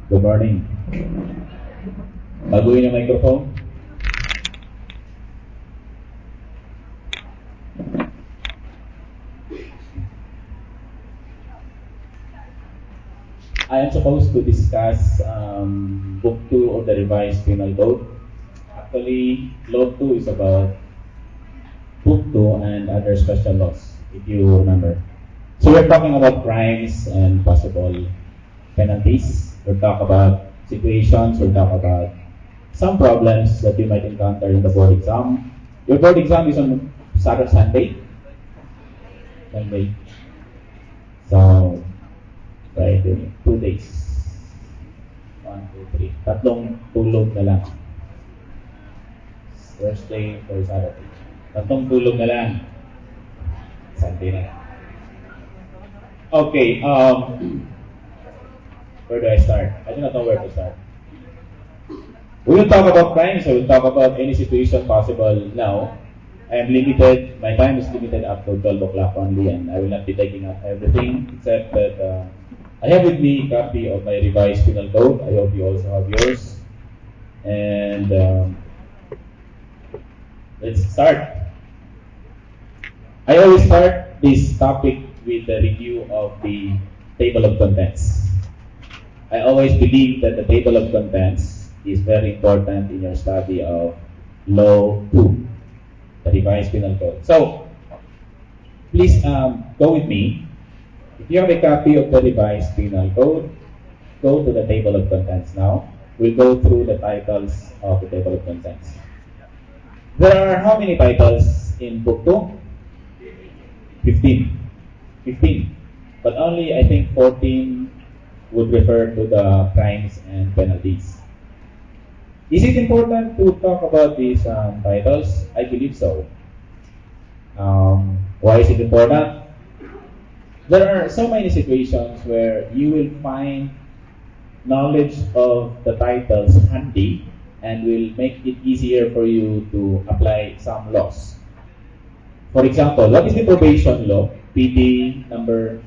Good morning. Baguhin yung microphone. I am supposed to discuss Book 2 of the Revised Penal Code. Actually, Law 2 is about Book 2 and other special laws, if you remember. So we're talking about crimes and possible penalties. We'll talk about situations. We'll talk about some problems that you might encounter in the board exam. Your board exam is on Saturday, Sunday. So, Friday, 2 days. 1, 2, 3. Tatlong tulog na lang. Thursday or Saturday. Tatlong tulog na lang. Sunday na. Okay, where do I start? I do not know where to start. We will talk about crimes. I will talk about any situation possible now. I am limited. My time is limited up to 12 o'clock only, and I will not be taking up everything except that I have with me a copy of my revised penal code. I hope you also have yours. And let's start. I always start this topic with the review of the table of contents. I always believe that the table of contents is very important in your study of Law 2, the revised penal code. So, please go with me. If you have a copy of the revised penal code, go to the table of contents now. We'll go through the titles of the table of contents. There are how many titles in Book 2? 15. But only, I think, 14 would refer to the crimes and penalties. Is it important to talk about these titles? I believe so. Why is it important? There are so many situations where you will find knowledge of the titles handy and will make it easier for you to apply some laws. For example, what is the probation law? PD number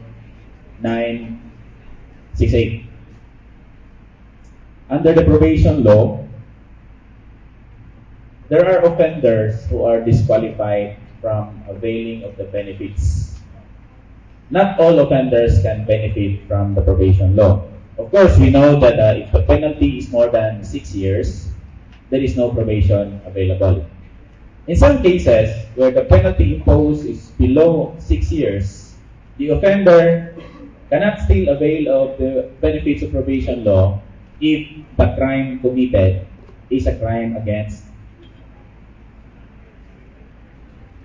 968. Under the probation law, there are offenders who are disqualified from availing of the benefits. Not all offenders can benefit from the probation law. Of course, we know that if the penalty is more than 6 years, there is no probation available. In some cases, where the penalty imposed is below 6 years, the offender cannot still avail of the benefits of probation law if the crime committed is a crime against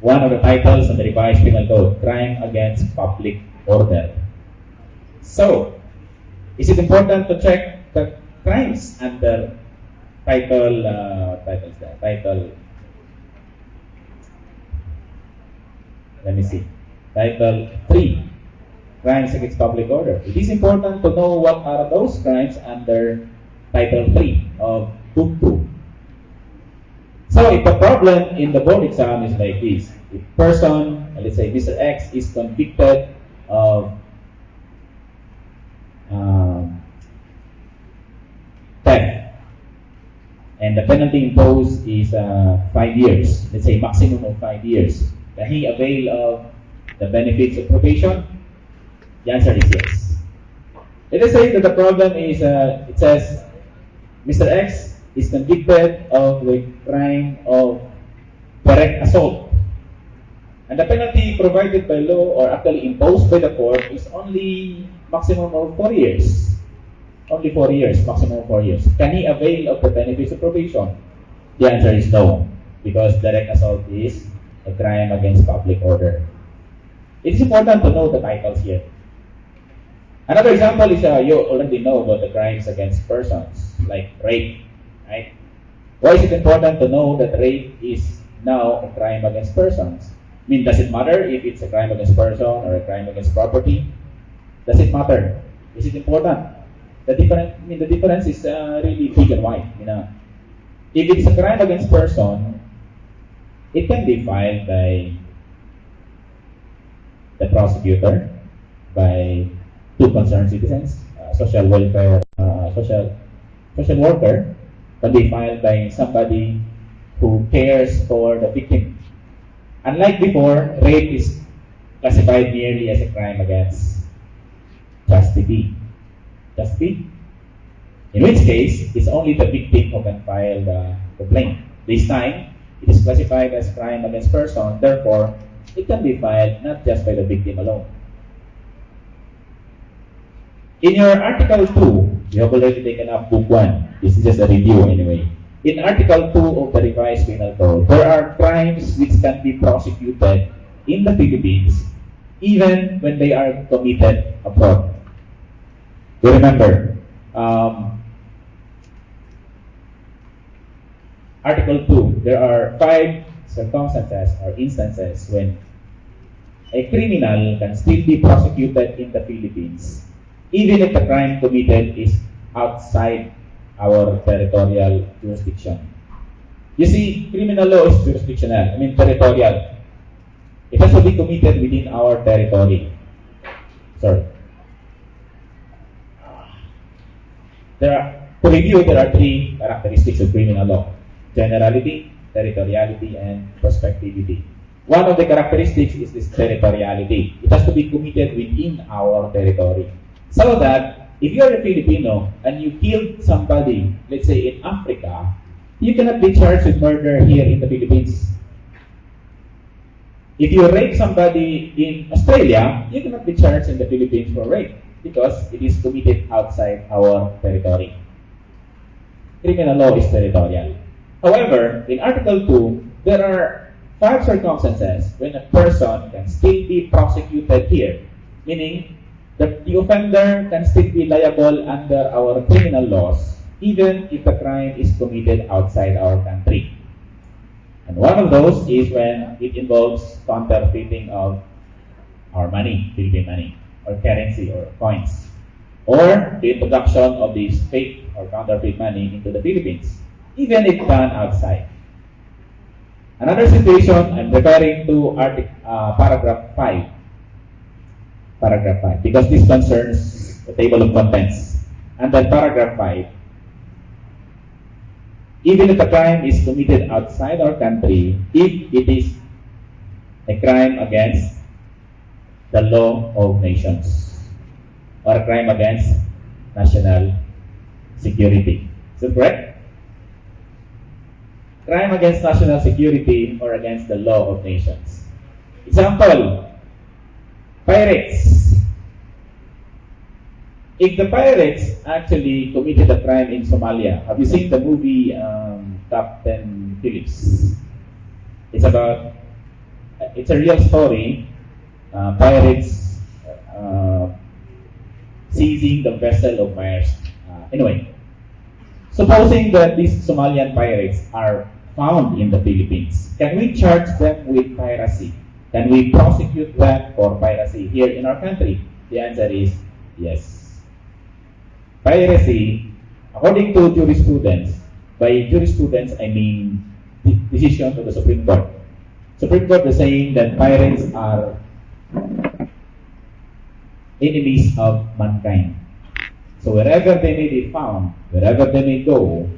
one of the titles in the revised penal code, crime against public order. So, is it important to check the crimes under title, let me see, Title 3, crimes against public order. It is important to know what are those crimes under Title 3 of Book 2. So if the problem in the board exam is like this, if person, let's say Mr. X, is convicted of theft, and the penalty imposed is 5 years, let's say maximum of 5 years, can he avail of the benefits of probation? The answer is yes. Let us say that the problem is, it says, Mr. X is convicted of the crime of direct assault. And the penalty provided by law or actually imposed by the court is only maximum of 4 years. Only 4 years, maximum of 4 years. Can he avail of the benefits of probation? The answer is no, because direct assault is a crime against public order. It is important to know the titles here. Another example is you already know about the crimes against persons, like rape, right? Why is it important to know that rape is now a crime against persons? I mean, does it matter if it's a crime against person or a crime against property? Does it matter? Is it important? The difference is really big and wide. If it's a crime against person, it can be filed by the prosecutor, by two concerned citizens, social welfare social worker can be filed by somebody who cares for the victim. Unlike before, rape is classified merely as a crime against chastity. Chastity? In which case, it's only the victim who can file the complaint. This time, it is classified as crime against person, therefore, it can be filed not just by the victim alone. In your Article 2, you have already taken up Book 1. This is just a review anyway. In Article 2 of the Revised Penal Code, there are crimes which can be prosecuted in the Philippines even when they are committed abroad. You remember, Article 2, there are 5 circumstances or instances when a criminal can still be prosecuted in the Philippines even if the crime committed is outside our territorial jurisdiction. You see, criminal law is jurisdictional, territorial. It has to be committed within our territory. Sorry. To review, there are 3 characteristics of criminal law: generality, territoriality, and prospectivity. One of the characteristics is this territoriality. It has to be committed within our territory. So that if you are a Filipino and you killed somebody, let's say in Africa, you cannot be charged with murder here in the Philippines. If you rape somebody in Australia, you cannot be charged in the Philippines for rape because it is committed outside our territory. Criminal law is territorial. However, in Article 2, there are 5 circumstances when a person can still be prosecuted here, meaning that the offender can still be liable under our criminal laws even if the crime is committed outside our country. And one of those is when it involves counterfeiting of our money, Philippine money, or currency or coins, or the introduction of this fake or counterfeit money into the Philippines, even if done outside. Another situation, I'm referring to paragraph 5. Paragraph 5, because this concerns the table of contents. Under paragraph 5, even if the crime is committed outside our country, if it is a crime against the law of nations or a crime against national security. Is that correct? Crime against national security or against the law of nations. Example, pirates. If the pirates actually committed a crime in Somalia, have you seen the movie Captain Phillips? It's a real story. Pirates seizing the vessel of Myers. Anyway, supposing that these Somalian pirates are found in the Philippines, can we charge them with piracy? Can we prosecute them for piracy here in our country? The answer is yes. Piracy, according to jurisprudence, by jurisprudence I mean the decision of the Supreme Court. Supreme Court is saying that pirates are enemies of mankind. So wherever they may be found, wherever they may go,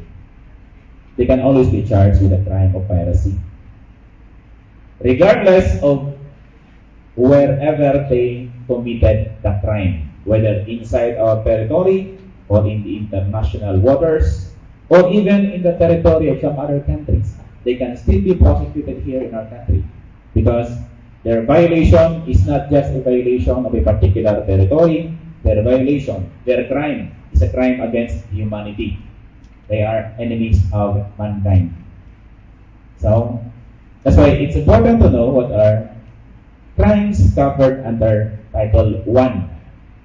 they can always be charged with a crime of piracy. Regardless of wherever they committed the crime, whether inside our territory or in the international waters or even in the territory of some other countries, they can still be prosecuted here in our country because their violation is not just a violation of a particular territory. Their crime is a crime against humanity. They are enemies of mankind. So that's why it's important to know what are crimes covered under Title 1,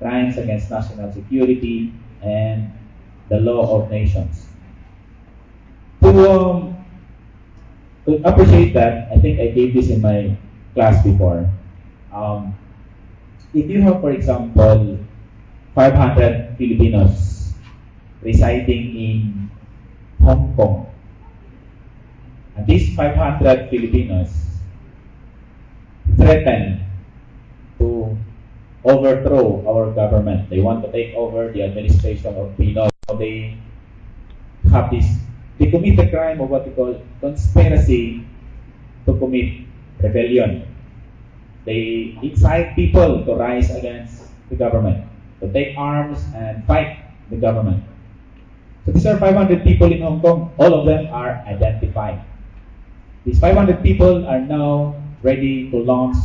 Crimes Against National Security and the Law of Nations. To appreciate that, I think I gave this in my class before. If you have, for example, 500 Filipinos residing in Hong Kong, and these 500 Filipinos threaten to overthrow our government. They want to take over the administration of Pinoy they have this, they commit the crime of what we call conspiracy to commit rebellion. They incite people to rise against the government, to take arms and fight the government. So these are 500 people in Hong Kong. All of them are identified. These 500 people are now ready to launch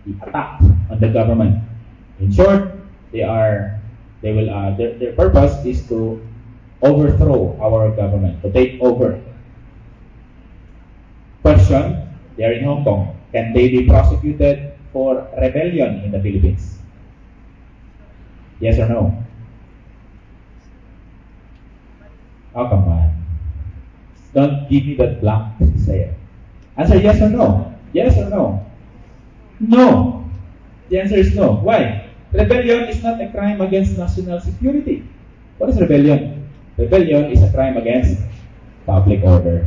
the attack on the government. In short, their purpose is to overthrow our government, to take over. Question, they are in Hong Kong. Can they be prosecuted for rebellion in the Philippines? Yes or no? Oh, come on. Don't give me that blank stare. Answer yes or no. Yes or no? No. The answer is no. Why? Rebellion is not a crime against national security. What is rebellion? Rebellion is a crime against public order.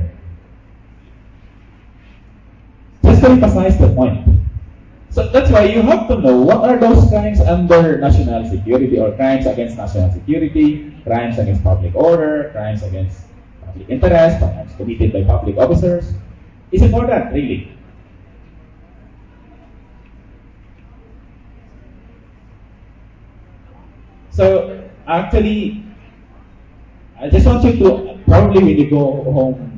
Just to emphasize the point. So that's why you have to know what are those crimes under national security or crimes against national security, crimes against public order, crimes against public interest, crimes committed by public officers. It's important, really. So actually, I just want you to, probably when you go home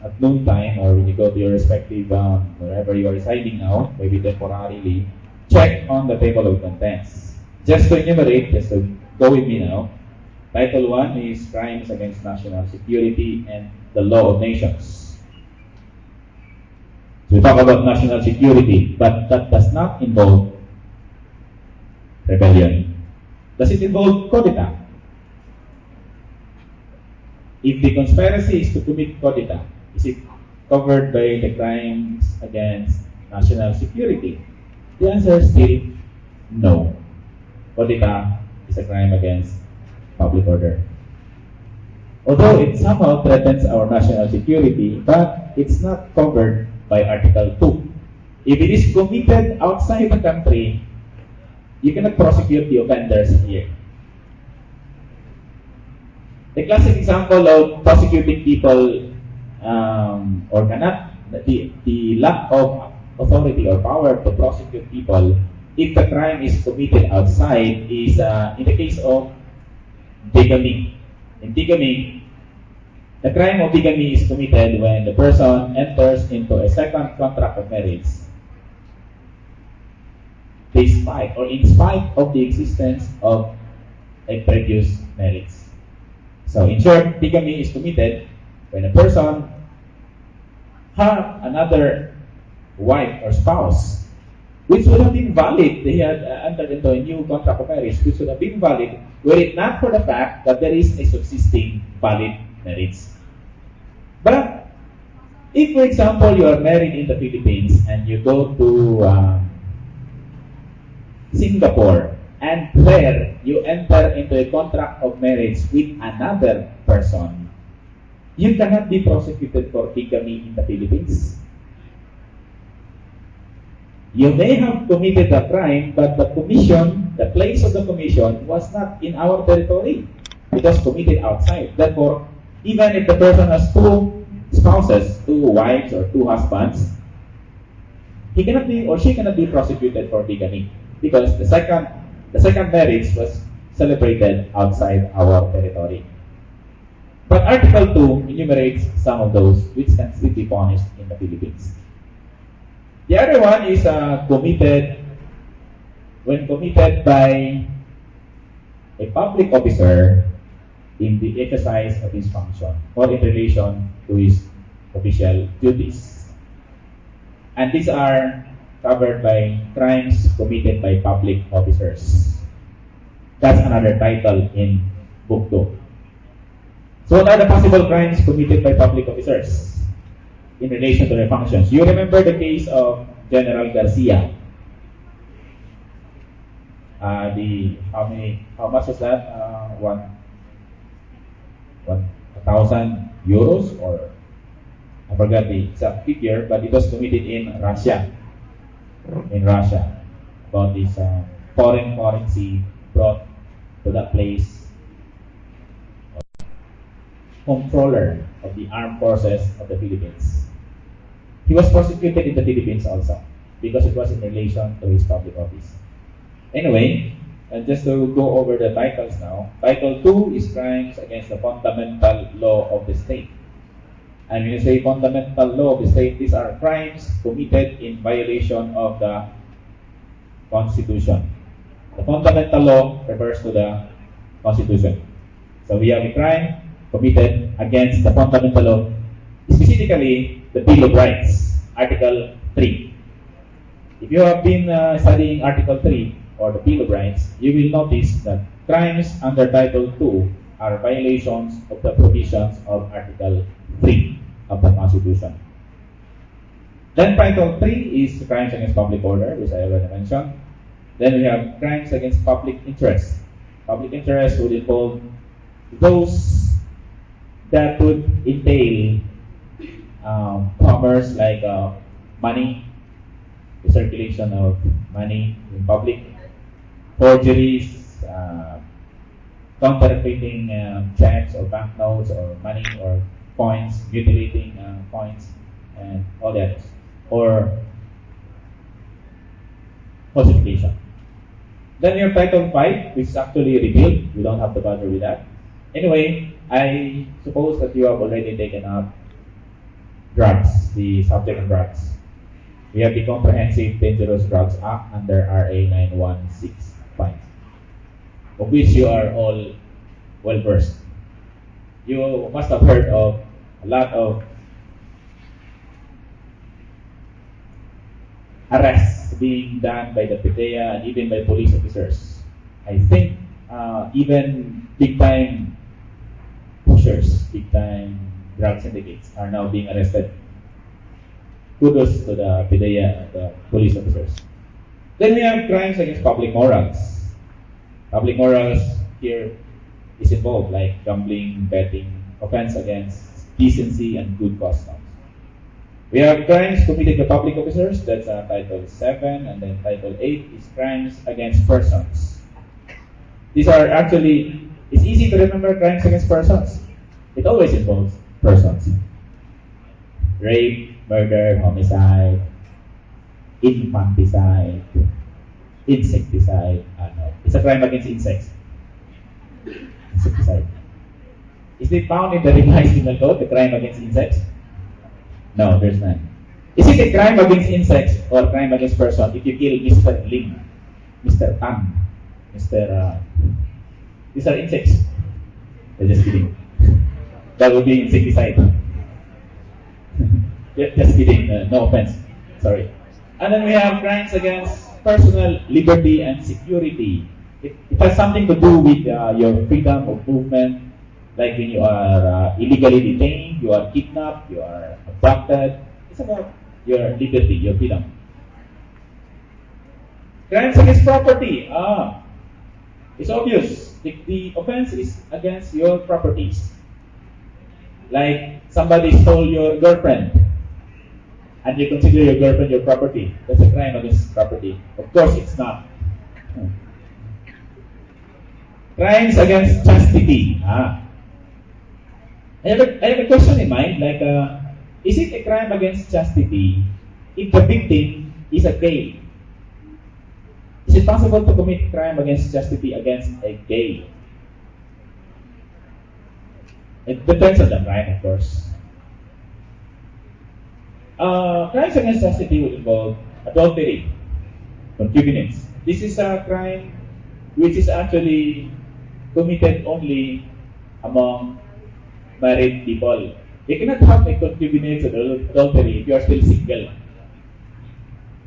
at noontime or when you go to your respective, wherever you are residing now, maybe temporarily, check on the table of contents. Just to enumerate, just to go with me now. Title 1 is Crimes Against National Security and the Law of Nations. So we talk about national security, but that does not involve rebellion. Does it involve codita? If the conspiracy is to commit codita, is it covered by the crimes against national security? The answer is still no. Codita is a crime against public order. Although it somehow threatens our national security, but it's not covered by Article 2. If it is committed outside the country, you cannot prosecute the offenders here. The classic example of prosecuting people or cannot, the lack of authority or power to prosecute people if the crime is committed outside is in the case of bigamy. In bigamy, the crime of bigamy is committed when the person enters into a second contract of marriage despite or in spite of the existence of a previous marriage. So in short, bigamy is committed when a person has another wife or spouse, which would have been valid. They had entered into a new contract of marriage, which would have been valid were it not for the fact that there is a subsisting valid marriage. But if, for example, you are married in the Philippines and you go to Singapore, and there you enter into a contract of marriage with another person, you cannot be prosecuted for bigamy in the Philippines. You may have committed a crime, but the commission, the place of the commission was not in our territory. It was committed outside. Therefore, even if the person has two spouses, two wives or two husbands, he cannot be or she cannot be prosecuted for bigamy because the second marriage was celebrated outside our territory. But Article 2 enumerates some of those which can still be punished in the Philippines. The other one is when committed by a public officer in the exercise of his function or in relation to his official duties. And these are covered by crimes committed by public officers. That's another title in Book 2. So what are the possible crimes committed by public officers in relation to their functions? You remember the case of General Garcia. How much was that? 1,000 euros, or I forgot the exact figure, but it was committed in Russia. About this foreign currency brought to that place Comptroller of the Armed Forces of the Philippines. He was prosecuted in the Philippines also because it was in relation to his public office. Anyway, and just to go over the titles now, Title 2 is crimes against the fundamental law of the state. And when you say fundamental law of the state, these are crimes committed in violation of the Constitution. The fundamental law refers to the Constitution. So we have a crime committed against the fundamental law, specifically the Bill of Rights, Article 3. If you have been studying Article 3 or the Bill of Rights, you will notice that crimes under Title 2 are violations of the provisions of Article 3 of the Constitution. Then Title 3 is crimes against public order, which I already mentioned. Then we have crimes against public interest. Public interest would involve those that would entail commerce like money, the circulation of money in public, forgeries, counterfeiting checks or banknotes or money or coins, mutilating coins, and all that, or falsification. Then we have Title 5, which is actually repealed. We don't have to bother with that. Anyway, I suppose that you have already taken up drugs, the subject of drugs. We have the Comprehensive Dangerous Drugs Act under RA 9165, of which you are all well versed. You must have heard of a lot of arrests being done by the PDEA and even by police officers. I think even big-time pushers, big-time drug syndicates are now being arrested. Kudos to the PDEA and the police officers. Then we have crimes against public morals. Public morals here is involved, like gambling, betting, offense against decency and good customs. We have crimes committed by public officers, that's Title 7, and then Title 8 is crimes against persons. These are actually, it's easy to remember crimes against persons. It always involves persons. Rape, murder, homicide, infanticide, insecticide. No. It's a crime against insects. Insecticide. Is it found in the revised penal code, the crime against insects? No, there's none. Is it a crime against insects or crime against person if you kill Mr. Ling, Mr. Tang, Mr. These are insects. I'm just kidding. That would be insecticide. Just kidding. No offense. Sorry. And then we have crimes against personal liberty and security. It has something to do with your freedom of movement. Like when you are illegally detained, you are kidnapped, you are abducted. It's about your liberty, your freedom. Crimes against property. It's obvious. The offense is against your properties. Like somebody stole your girlfriend and you consider your girlfriend your property. That's a crime against property. Of course, it's not. Crimes against chastity. I have a question in mind, like, is it a crime against chastity if the victim is a gay? Is it possible to commit crime against chastity against a gay? It depends on the crime, of course. Crimes against chastity would involve adultery, concubinage. This is a crime which is actually committed only among married people. You cannot have a concubinage or adultery if you are still single.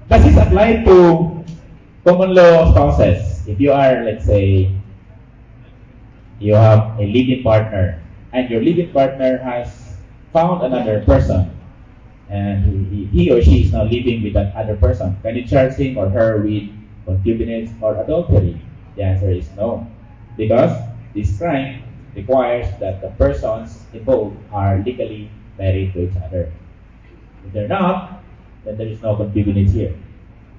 Does this apply to common law spouses? If you are, let's say, you have a living partner and your living partner has found another person and he or she is now living with that other person, can you charge him or her with concubinage or adultery? The answer is no, because this crime requires that the persons involved are legally married to each other. If they're not, then there is no concubinage here,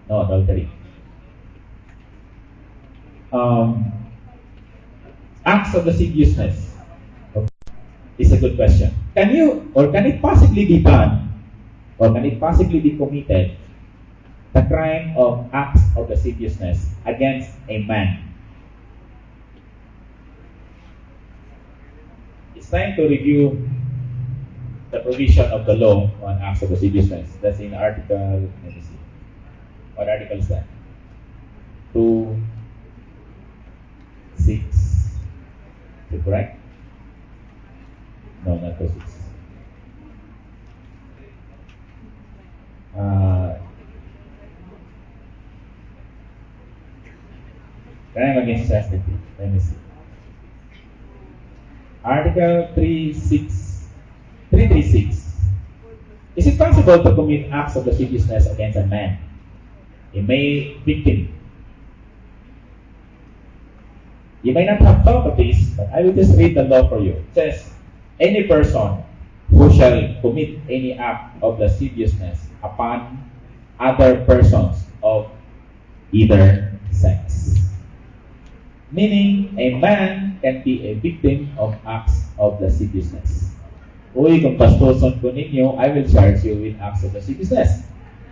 no adultery. Acts of lasciviousness. Is a good question. Can you, or can it possibly be done, or can it possibly be committed, the crime of acts of lasciviousness against a man? It's time to review the provision of the law on acts of lasciviousness. That's in article, let me see. What article is that? 2, 6. Is it correct? No, not 2, 6. Crime against chastity. Let me see. Article 336. Is it possible to commit acts of lasciviousness against a man, a male victim? You may not have thought of this, but I will just read the law for you. It says, any person who shall commit any act of lasciviousness upon other persons of either sex. Meaning, a man can be a victim of acts of lasciviousness. Uy, kung pastoson ko ninyo, I will charge you with acts of lasciviousness.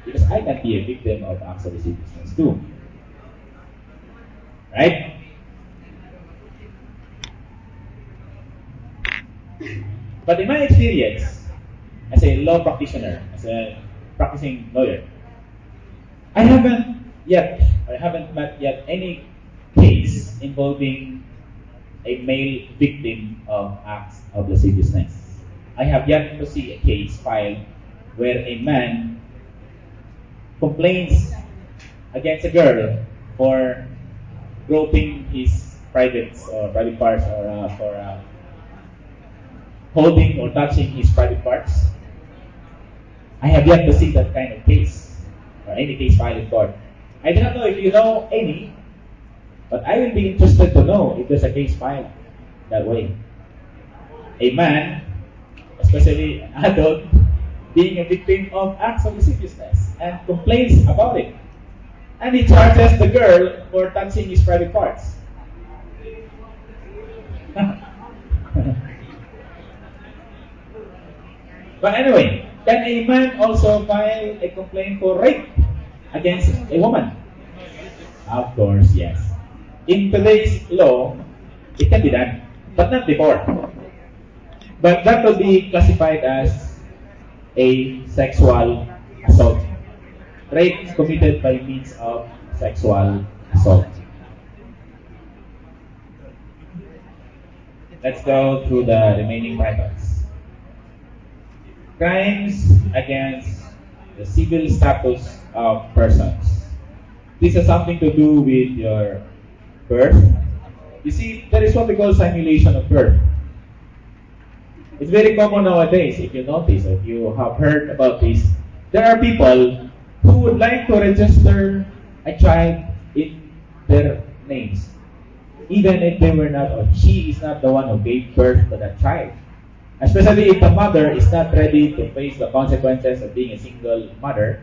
Because I can be a victim of acts of lasciviousness too. Right? But in my experience, as a law practitioner, as a practicing lawyer, I haven't met yet any case involving a male victim of acts of lasciviousness. I have yet to see a case filed where a man complains against a girl for groping his private parts or for holding or touching his private parts. I have yet to see that kind of case or any case filed in court. I do not know if you know any, but I will be interested to know if there's a case filed that way. A man, especially an adult, being a victim of acts of lasciviousness and complains about it. And he charges the girl for touching his private parts. But anyway, can a man also file a complaint for rape against a woman? Of course, yes. In today's law, it can be done, but not before. But that will be classified as a sexual assault. Rape is committed by means of sexual assault. Let's go through the remaining titles. Crimes against the civil status of persons. This has something to do with your birth. You see, there is what we call simulation of birth. It's very common nowadays, if you notice, if you have heard about this. There are people who would like to register a child in their names, even if they were not, or she is not the one who gave birth to that child. Especially if the mother is not ready to face the consequences of being a single mother,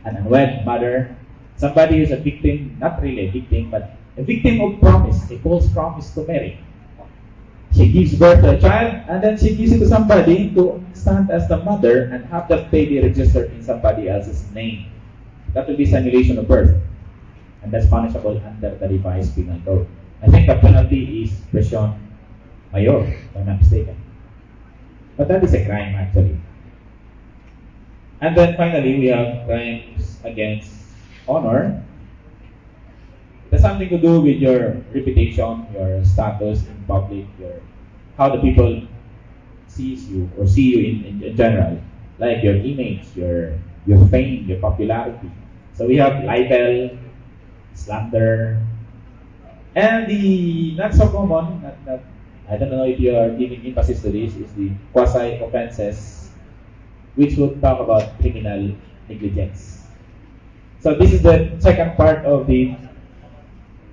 an unwed mother, somebody who is a victim, not really a victim, but a victim of promise, a false promise to marry. She gives birth to a child, and then she gives it to somebody to stand as the mother and have that baby registered in somebody else's name. That will be simulation of birth. And that's punishable under the revised penal code. I think the penalty is prison mayor, if I'm not mistaken. But that is a crime, actually. And then finally, we have crimes against honor. It has something to do with your reputation, your status in public, how the people sees you or see you in general, like your image, your fame, your popularity. So we have libel, slander, and the not so common, I don't know if you are giving emphasis to this, is the quasi-offenses, which would talk about criminal negligence. So this is the second part of the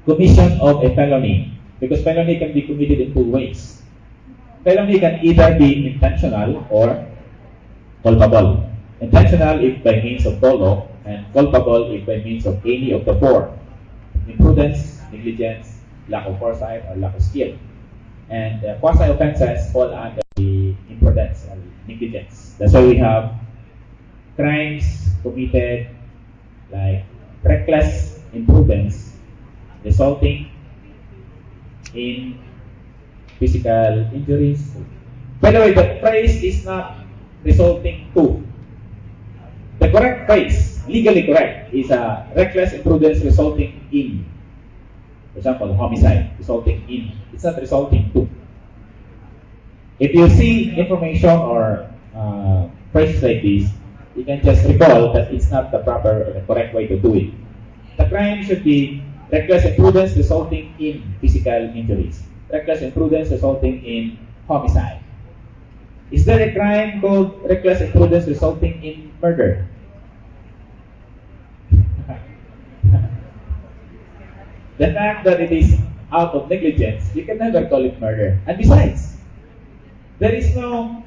commission of a felony, because felony can be committed in two ways. Felony can either be intentional or culpable. Intentional if by means of dolo, and culpable if by means of any of the four: imprudence, negligence, lack of foresight, or lack of skill. And quasi-offenses fall under the imprudence or negligence. That's why we have crimes committed like reckless imprudence resulting in physical injuries. By the way, the phrase is not resulting to. The correct phrase, legally correct, is a reckless imprudence resulting in. For example, homicide resulting in. It's not resulting to. If you see information or phrases like this, you can just recall that it's not the proper or the correct way to do it. The crime should be reckless imprudence resulting in physical injuries. Reckless imprudence resulting in homicide. Is there a crime called reckless imprudence resulting in murder? The fact that it is out of negligence, you can never call it murder. And besides, there is no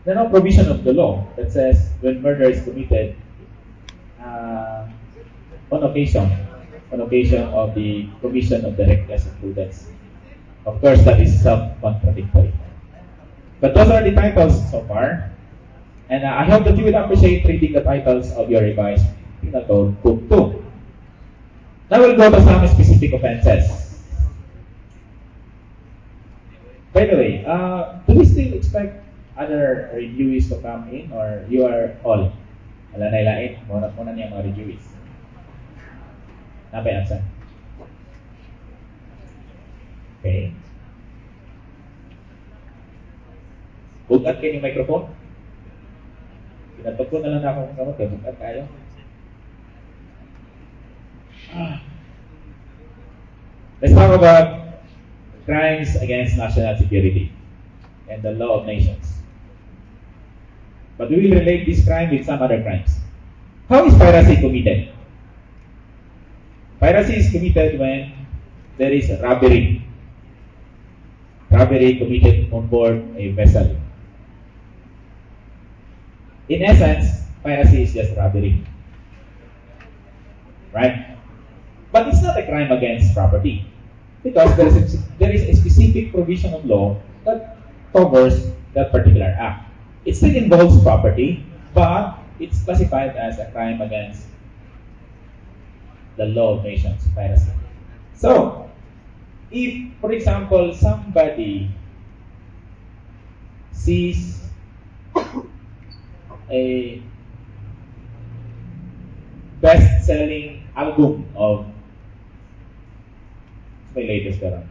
provision of the law that says when murder is committed on occasion of the commission of the reckless imprudence. Of course, that is self-contradictory. But those are the titles so far. And I hope that you will appreciate reading the titles of your revised Penal Code Book 2. Now we'll go to some specific offenses. By the way, do we still expect other reviewees to come in, or you are all? Wala na ilain. Muna niya mga reviewees. Napay absent. Okay. Bugat kayo yung microphone. Pinatok ko na lang ako kung kamot. Bugat kayo. Let's talk about crimes against national security and the law of nations. But we will relate this crime with some other crimes. How is piracy committed? Piracy is committed when there is robbery. Robbery committed on board a vessel. In essence, piracy is just robbery. Right? But it's not a crime against property, because there is a specific provision of law that covers that particular act. It still involves property, but it's classified as a crime against the law of nations, piracy. So, if, for example, somebody sees a best-selling album of my latest 5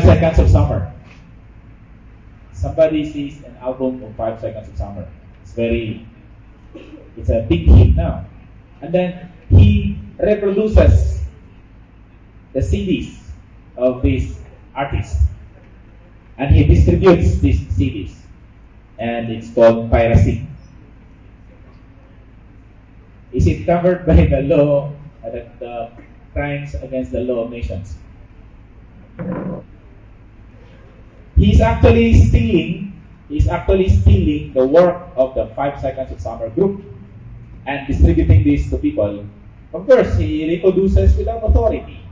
Seconds of Summer. Somebody sees an album of 5 Seconds of Summer. It's a big hit now. And then he reproduces the CDs of this artist. And he distributes these CDs. And it's called piracy. Is it covered by the law, the crimes against the law of nations? He's actually stealing the work of the 5 Seconds of Summer group and distributing this to people. Of course, he reproduces without authority.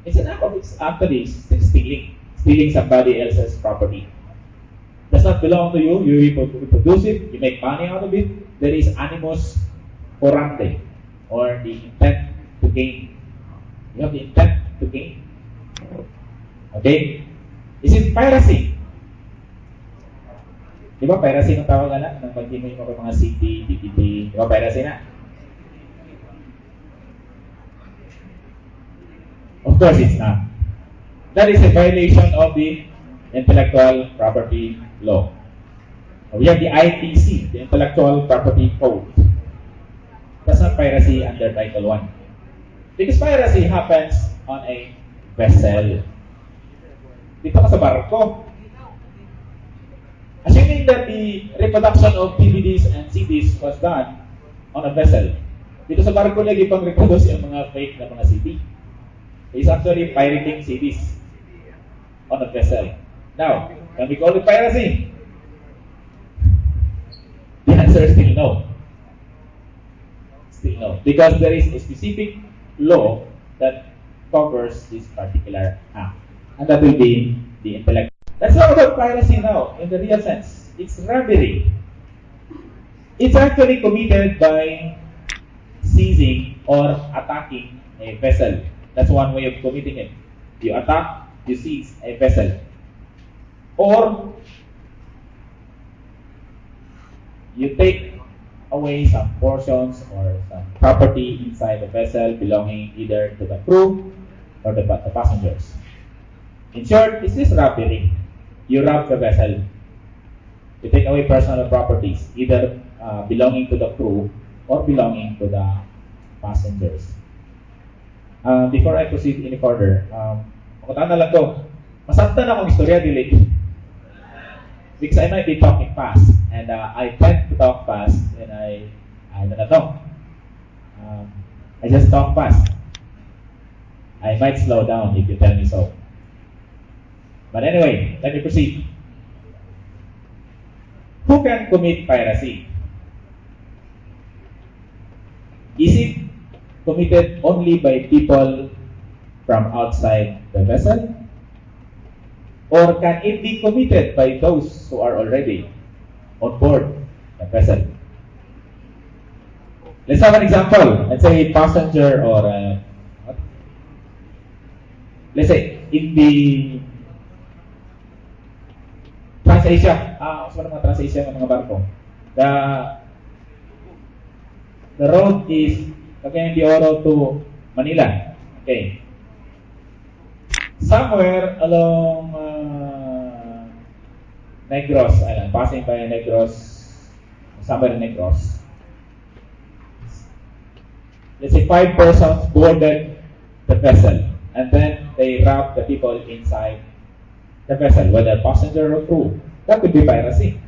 It's an act of actually stealing somebody else's property. Does not belong to you. You reproduce it. You make money out of it. There is animus orante, or the intent to gain. You have the intent to gain. Okay? Is it piracy? Di ba piracy ng tawag na? Nang pag-email mo mga CD, DVD. Di ba piracy na? Of course it's not. That is a violation of the intellectual property law. We have the IPC, the Intellectual Property Code. That's not piracy under Title 1. Because piracy happens on a vessel. Dito ka sa barko. Assuming that the reproduction of DVDs and CDs was done on a vessel, dito sa barko lagi pang reproduce yung mga fake na mga CD. It's actually pirating CDs on a vessel. Now, can we call it piracy? The answer is still no. Still no. Because there is a specific law that covers this particular act. And that will be the intellect. Let's talk about piracy now in the real sense. It's robbery. It's actually committed by seizing or attacking a vessel. That's one way of committing it. You attack, you seize a vessel. Or you take away some portions or some property inside the vessel belonging either to the crew or the passengers. In short, it's this robbery. You rob the vessel. You take away personal properties, either belonging to the crew or belonging to the passengers. Before I proceed any further, makutaan na lang to. Masaktan akong istorya, dili. Because I might be talking fast, and I tend to talk fast, and I don't know. I just talk fast. I might slow down if you tell me so. But anyway, let me proceed. Who can commit piracy? Is it committed only by people from outside the vessel? Or can it be committed by those who are already on board the vessel? Let's have an example. Let's say a passenger or let's say in the Trans-Asia, mga Trans-Asia ng mga barko. The road is Cagayan de Oro to Manila. Okay. Somewhere along Negros, passing by Negros, somewhere in Negros. Let's say 5 persons boarded the vessel, and then they robbed the people inside the vessel, whether passenger or crew. That could be piracy.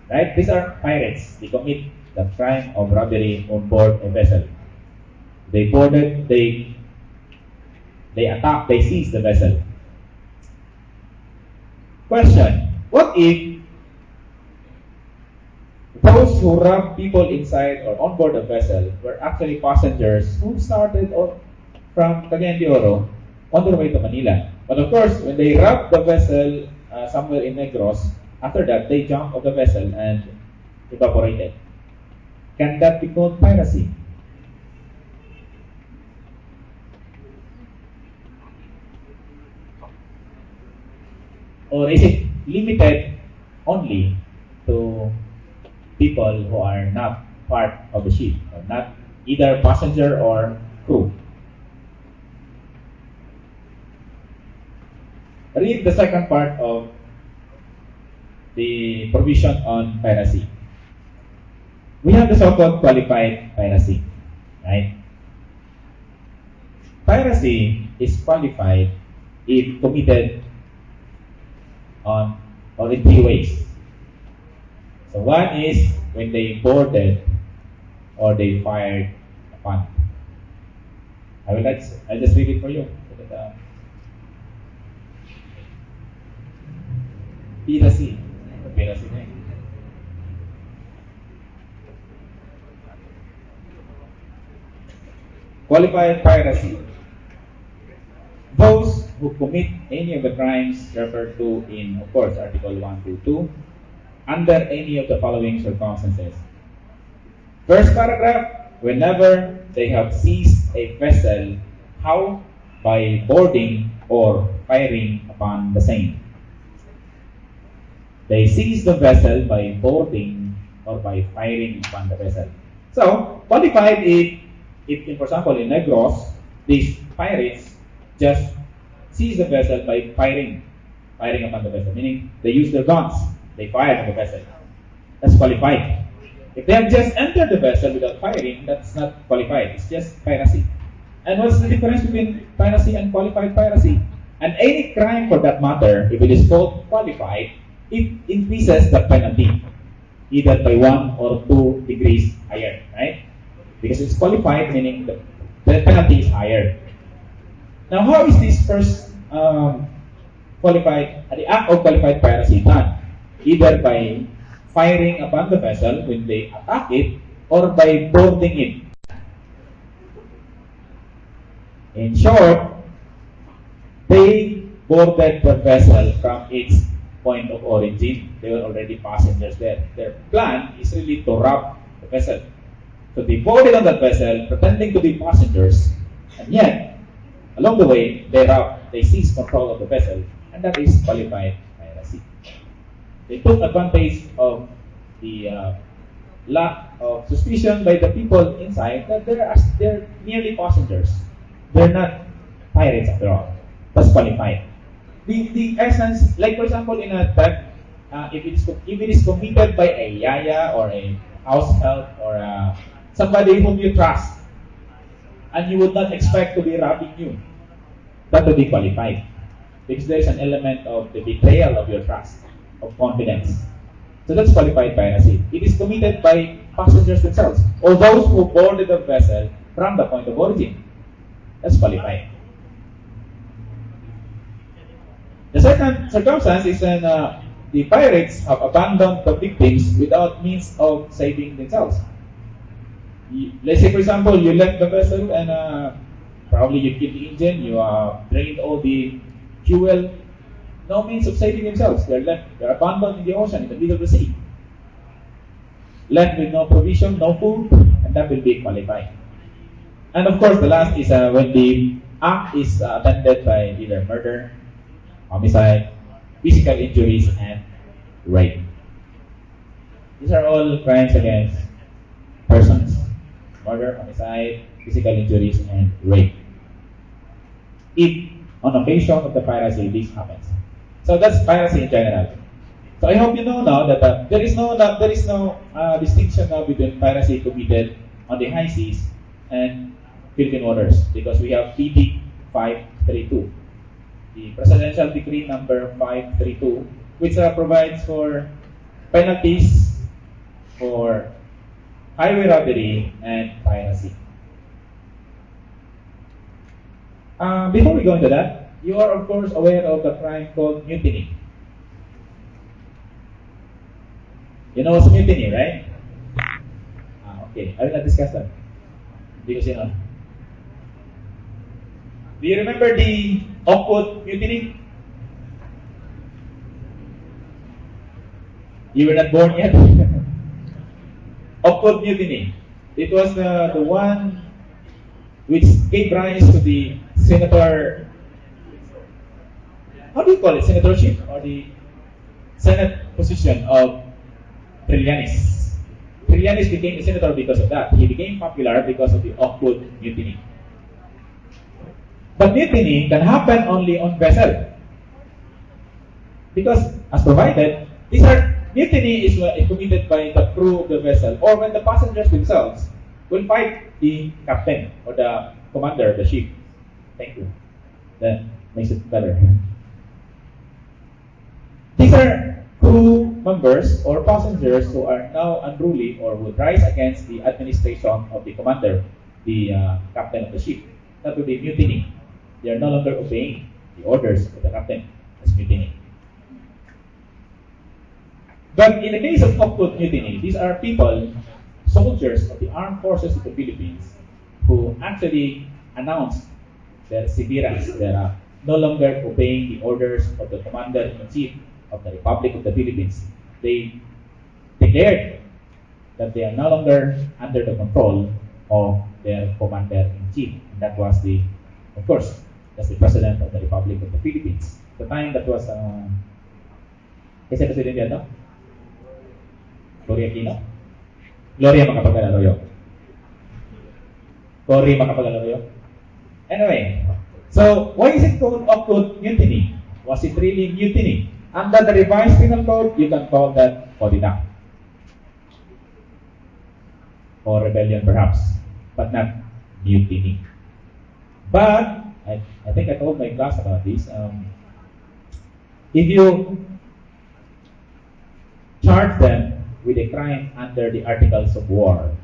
Right? These are pirates. They commit the crime of robbery on board a vessel. They boarded, they attack, they seize the vessel. Question: what if those who robbed people inside or on board the vessel were actually passengers who started from Cagayan de Oro on their way to Manila? But of course, when they robbed the vessel somewhere in Negros, after that they jumped off the vessel and evaporated. Can that be called piracy? Or is it limited only to people who are not part of the ship, or not either passenger or crew? Read the second part of the provision on piracy. We have the so-called qualified piracy, right? Piracy is qualified if committed on or in 3 ways. So one is when they boarded or they fired upon. I'll just read it for you. Piracy. Qualified piracy. Those who commit any of the crimes referred to in, of course, Article 122, under any of the following circumstances. First paragraph, whenever they have seized a vessel, how? By boarding or firing upon the same. They seize the vessel by boarding or by firing upon the vessel. So, qualified if for example, in Negros, these pirates just seize the vessel by firing upon the vessel, meaning they use their guns, they fire on the vessel. That's qualified. If they have just entered the vessel without firing, that's not qualified. It's just piracy. And what's the difference between piracy and qualified piracy? And any crime for that matter, if it is called qualified, it increases the penalty, either by 1 or 2 degrees higher, right? Because it's qualified, meaning the penalty is higher. Now, how is this first the act of qualified piracy done? Either by firing upon the vessel when they attack it, or by boarding it. In short, they boarded the vessel from its point of origin. They were already passengers there. Their plan is really to rob the vessel. So they boarded on that vessel, pretending to be passengers, and yet, along the way, they seized control of the vessel, and that is qualified piracy. They took advantage of the lack of suspicion by the people inside that they're merely passengers. They're not pirates after all. That's qualified. The essence, like for example, in a theft, if it is committed by a yaya or a house help or somebody whom you trust, and you would not expect to be robbing you, that would be qualified, because there is an element of the betrayal of your trust, of confidence. So that's qualified piracy. It is committed by passengers themselves, or those who boarded the vessel from the point of origin. That's qualified. The second circumstance is when the pirates have abandoned the victims without means of saving themselves. Let's say, for example, you left the vessel and probably you killed the engine, you drained all the fuel, no means of saving themselves. They're abandoned in the ocean, in the middle of the sea. Left with no provision, no food, and that will be qualified. And of course, the last is when the act is attended by either murder, homicide, physical injuries, and rape. These are all crimes against persons. Murder, homicide, physical injuries, and rape. If on occasion of the piracy this happens. So that's piracy in general. So I hope you know now that there is no distinction now between piracy committed on the high seas and Philippine waters, because we have PD 532, the Presidential Decree number 532, which provides for penalties for highway robbery and piracy. Before we go into that, you are of course aware of the crime called mutiny. You know what's mutiny, right? Okay, I will not discuss that because you know. Do you remember the Oakwood mutiny? You were not born yet. Oakwood mutiny. It was the one which gave rise to the senator. How do you call it? Senatorship or the Senate position of Trillanes. Trillanes became a senator because of that. He became popular because of the Oakwood mutiny. But mutiny can happen only on vessel, because as provided, mutiny is committed by the crew of the vessel, or when the passengers themselves will fight the captain or the commander of the ship. Thank you. That makes it better. These are crew members or passengers who are now unruly or would rise against the administration of the commander, the captain of the ship. That would be mutiny. They are no longer obeying the orders of the captain. That's mutiny. But in the case of Oakwood mutiny, these are people, soldiers of the armed forces of the Philippines, who actually announced their severance. They are no longer obeying the orders of the commander-in-chief of the Republic of the Philippines. They declared that they are no longer under the control of their commander-in-chief. And that was of course, that's the President of the Republic of the Philippines. The time that was, kasi President yan, no? Gloria Aquino? Gloria Macapagal-Arroyo. Cory Macapagal-Arroyo. Anyway, so why is it called Oakwood mutiny? Was it really mutiny? Under the revised penal code, you can call that kodita. Or rebellion perhaps, but not mutiny. But, I think I told my class about this. If you charge them with a crime under the Articles of War,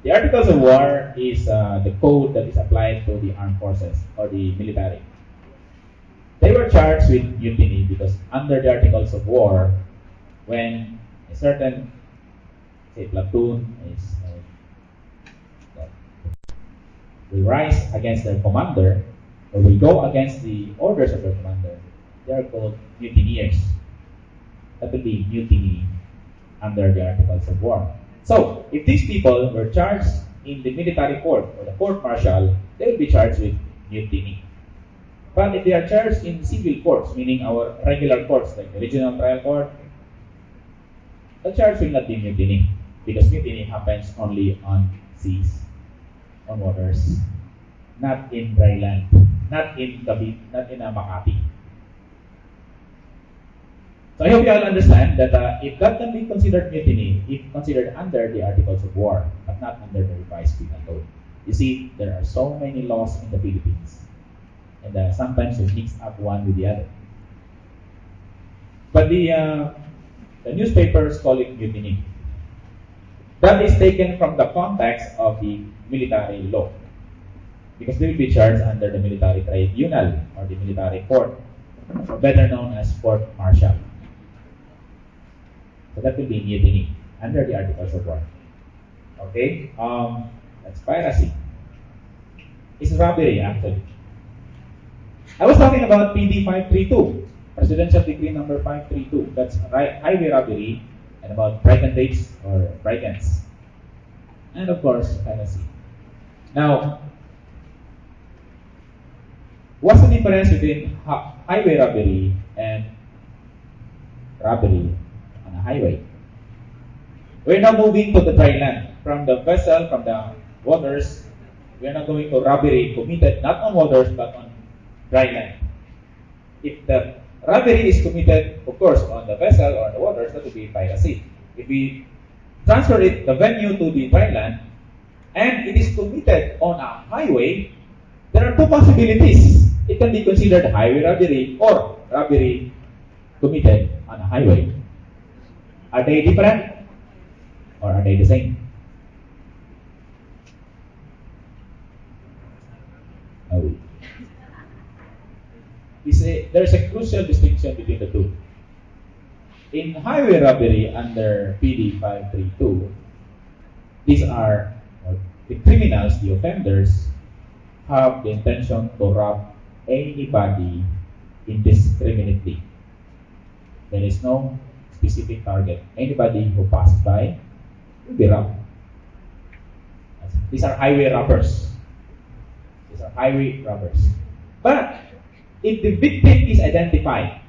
the Articles of War is the code that is applied to the armed forces or the military. They were charged with mutiny because under the Articles of War, when a certain, say, platoon will rise against their commander, or will go against the orders of their commander, they are called mutineers. That will be mutiny under the Articles of War. So, if these people were charged in the military court or the court martial, they will be charged with mutiny. But if they are charged in civil courts, meaning our regular courts like the regional trial court, the charge will not be mutiny because mutiny happens only on seas, on waters, not in dry land, not in Makati. So I hope you all understand that if that can be considered mutiny, if considered under the Articles of War, but not under the revised penal code. You see, there are so many laws in the Philippines, and sometimes they mix up one with the other. But the newspapers call it mutiny. That is taken from the context of the military law, because they will be charged under the military tribunal or the military court, or better known as court martial. So that will be mutiny under the Articles of War. Okay, that's piracy. It's robbery actually. I was talking about PD 532, Presidential Decree number 532. That's highway robbery, and about brigandages or brigands, and of course piracy. Now, what's the difference between highway robbery and robbery on a highway? We're now moving to the dry land. From the vessel, from the waters, we're now going to robbery committed not on waters but on dry land. If the robbery is committed, of course, on the vessel or on the waters, that would be piracy. If we transfer it, the venue to the dry land, and it is committed on a highway, there are two possibilities. It can be considered highway robbery or robbery committed on a highway. Are they different or are they the same? No. There's a crucial distinction between the two. In highway robbery under PD 532, these are the criminals, the offenders, have the intention to rob anybody indiscriminately. There is no specific target. Anybody who passes by will be robbed. These are highway robbers. These are highway robbers. But if the victim is identified,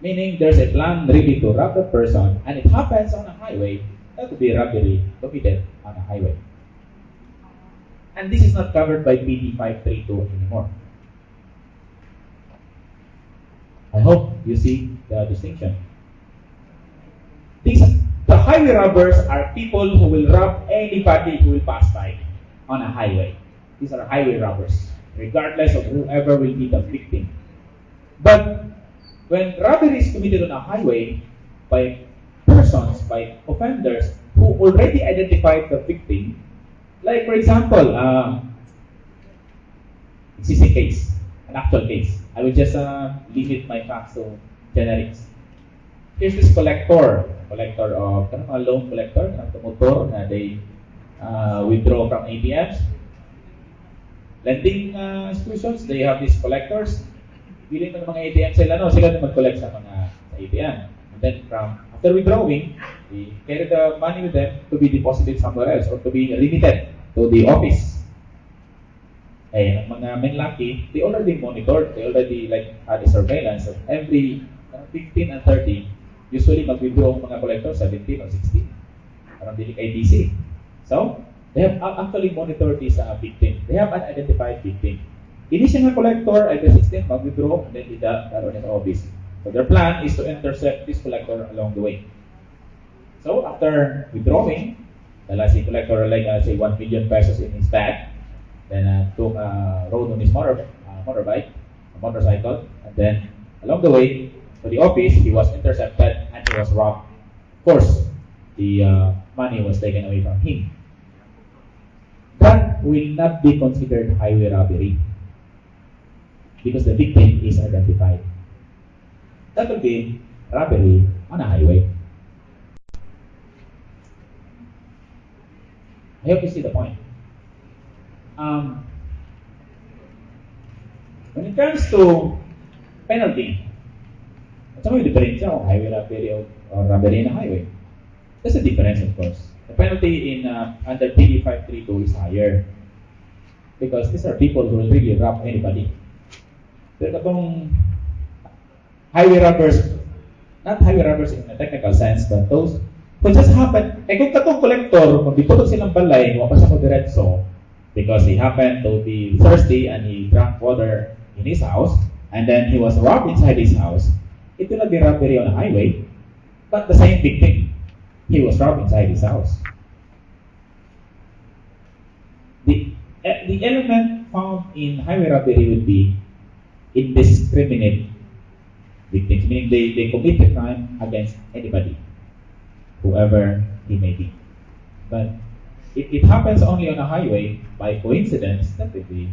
meaning there's a plan ready to rob the person, and it happens on a highway, that would be robbery committed on a highway. And this is not covered by PD 532 anymore. I hope you see the distinction. The highway robbers are people who will rob anybody who will pass by on a highway. These are highway robbers, regardless of whoever will be the victim. But when robbery is committed on a highway by persons, by offenders who already identified the victim, like for example, this is a case, an actual case. I will just limit my facts to generics. Here's this collector of a loan collector, the motor na they withdraw from ATMs. Lending institutions, they have these collectors. Bilhin ng mga ATM sila na mag-collect sa mga ATM. And then after withdrawing, they carry the money with them to be deposited somewhere else or to be remitted to the office. Ang mga menlaki, they already monitored, they already had a surveillance of every 15 and 30. Usually mag-withdraw ang mga collectors 17 or 16. Parang dili kay DC. So, they have actually monitored this victim. They have an identified victim. Ini siya nga collector at the 16 mag-withdraw and then ida-daron sa office. So their plan is to intercept this collector along the way. So after withdrawing, dala si collector say 1 million pesos in his bag, then took a road on his motorbike, a motorcycle, and then along the way to the office, he was intercepted and he was robbed. Of course, the money was taken away from him. That will not be considered highway robbery because the victim is identified. That will be robbery on a highway. I hope you see the point. When it comes to penalty, At saka yung diferensya kung highway robbery or robbery na highway. There's a difference, of course. The penalty in under PD 532 is higher because these are people who will really rob anybody. Pero itong highway robbers, not highway robbers in a technical sense, but those who just happen, kung katong collector, kung di putok silang balay, wapasa mo diretso, because he happened to be thirsty and he drank water in his house, and then he was robbed inside his house, it will not be robbery on a highway, but the same victim. He was robbed inside his house. The element found in highway robbery would be indiscriminate victims, meaning they commit the crime against anybody, whoever he may be. But if it happens only on a highway, by coincidence, that will be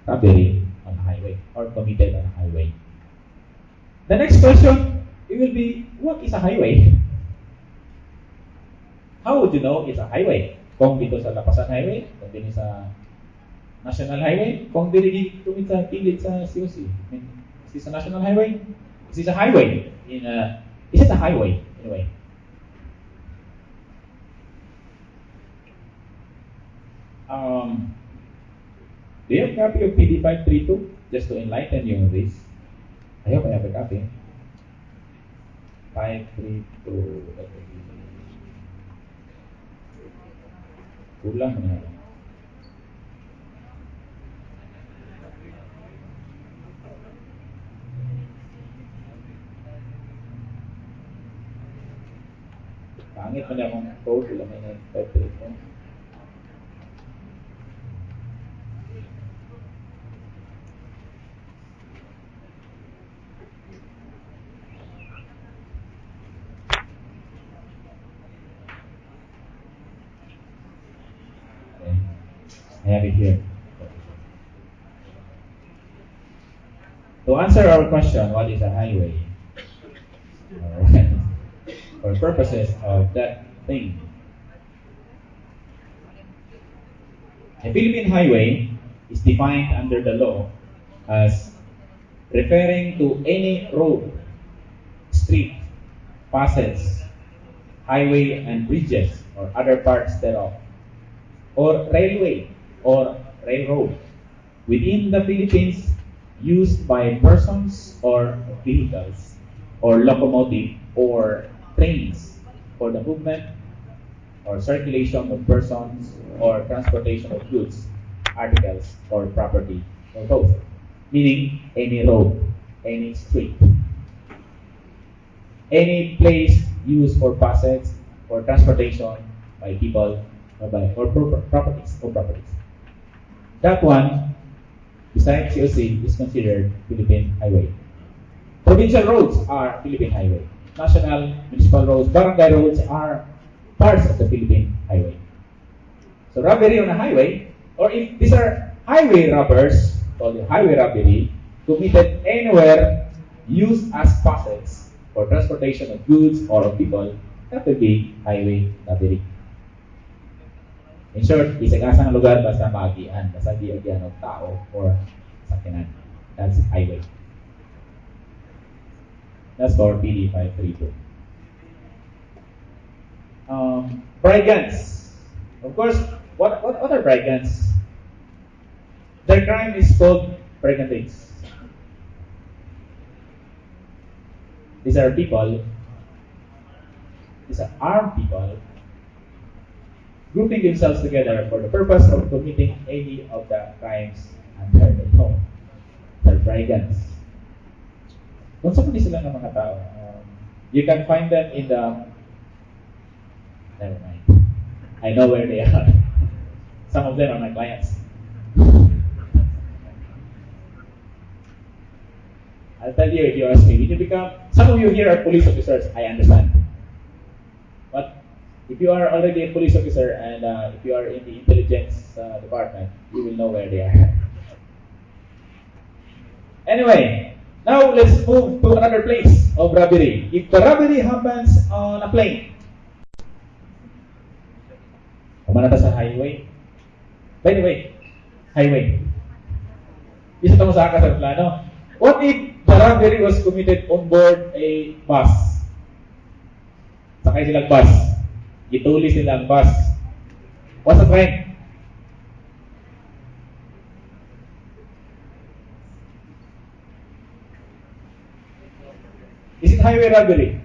robbery on a highway or committed on a highway. The next question, it will be, what is a highway? How would you know it's a highway? Kung dito sa Lapasan Highway, kung dito sa National Highway, kung dito tumit sa kilid sa COC. Is this a National Highway? Is this a highway? Is it a highway? Anyway. Do you have a copy of PD 532? Just to enlighten you on this. I hope I have a copy. 532. Kulang na. Pangit pa niya akong code. Kulang na 532. I have it here. To answer our question, what is a highway? For purposes of that thing, a Philippine highway is defined under the law as referring to any road, street, passage, highway, and bridges or other parts thereof, or railway or railroad within the Philippines used by persons or vehicles or locomotive or trains for the movement or circulation of persons or transportation of goods, articles, or property, or both. Meaning any road, any street, any place used for passage or transportation by people or properties. That one, besides COC, is considered Philippine highway. Provincial roads are Philippine highway. National, municipal roads, barangay roads are parts of the Philippine highway. So robbery on a highway, or if these are highway robbers, called highway robbery, committed anywhere used as passage for transportation of goods or of people, that will be highway robbery. In short, isang lugar basta maagian, basta giagyan ng tao or sakyanan. That's highway. That's for PD 532. Brigands. Of course, what are brigands? Their crime is called brigandage. These are people, these are armed people grouping themselves together for the purpose of committing any of the crimes under the law. They're brigands. Kung saan sila ng mga tao? You can find them in the... Never mind. I know where they are. Some of them are my clients. I'll tell you if you ask me. When you become... Some of you here are police officers, I understand. But if you are already a police officer and if you are in the intelligence department, you will know where they are. Anyway, now let's move to another place of robbery. If the robbery happens on a plane, kumanata sa highway. By the way, highway. Isa tamo sa aeroplano. What if The robbery was committed on board a bus. Sakay silang bus. Gitulis nila ang bus. What's the crime? Is it highway robbery?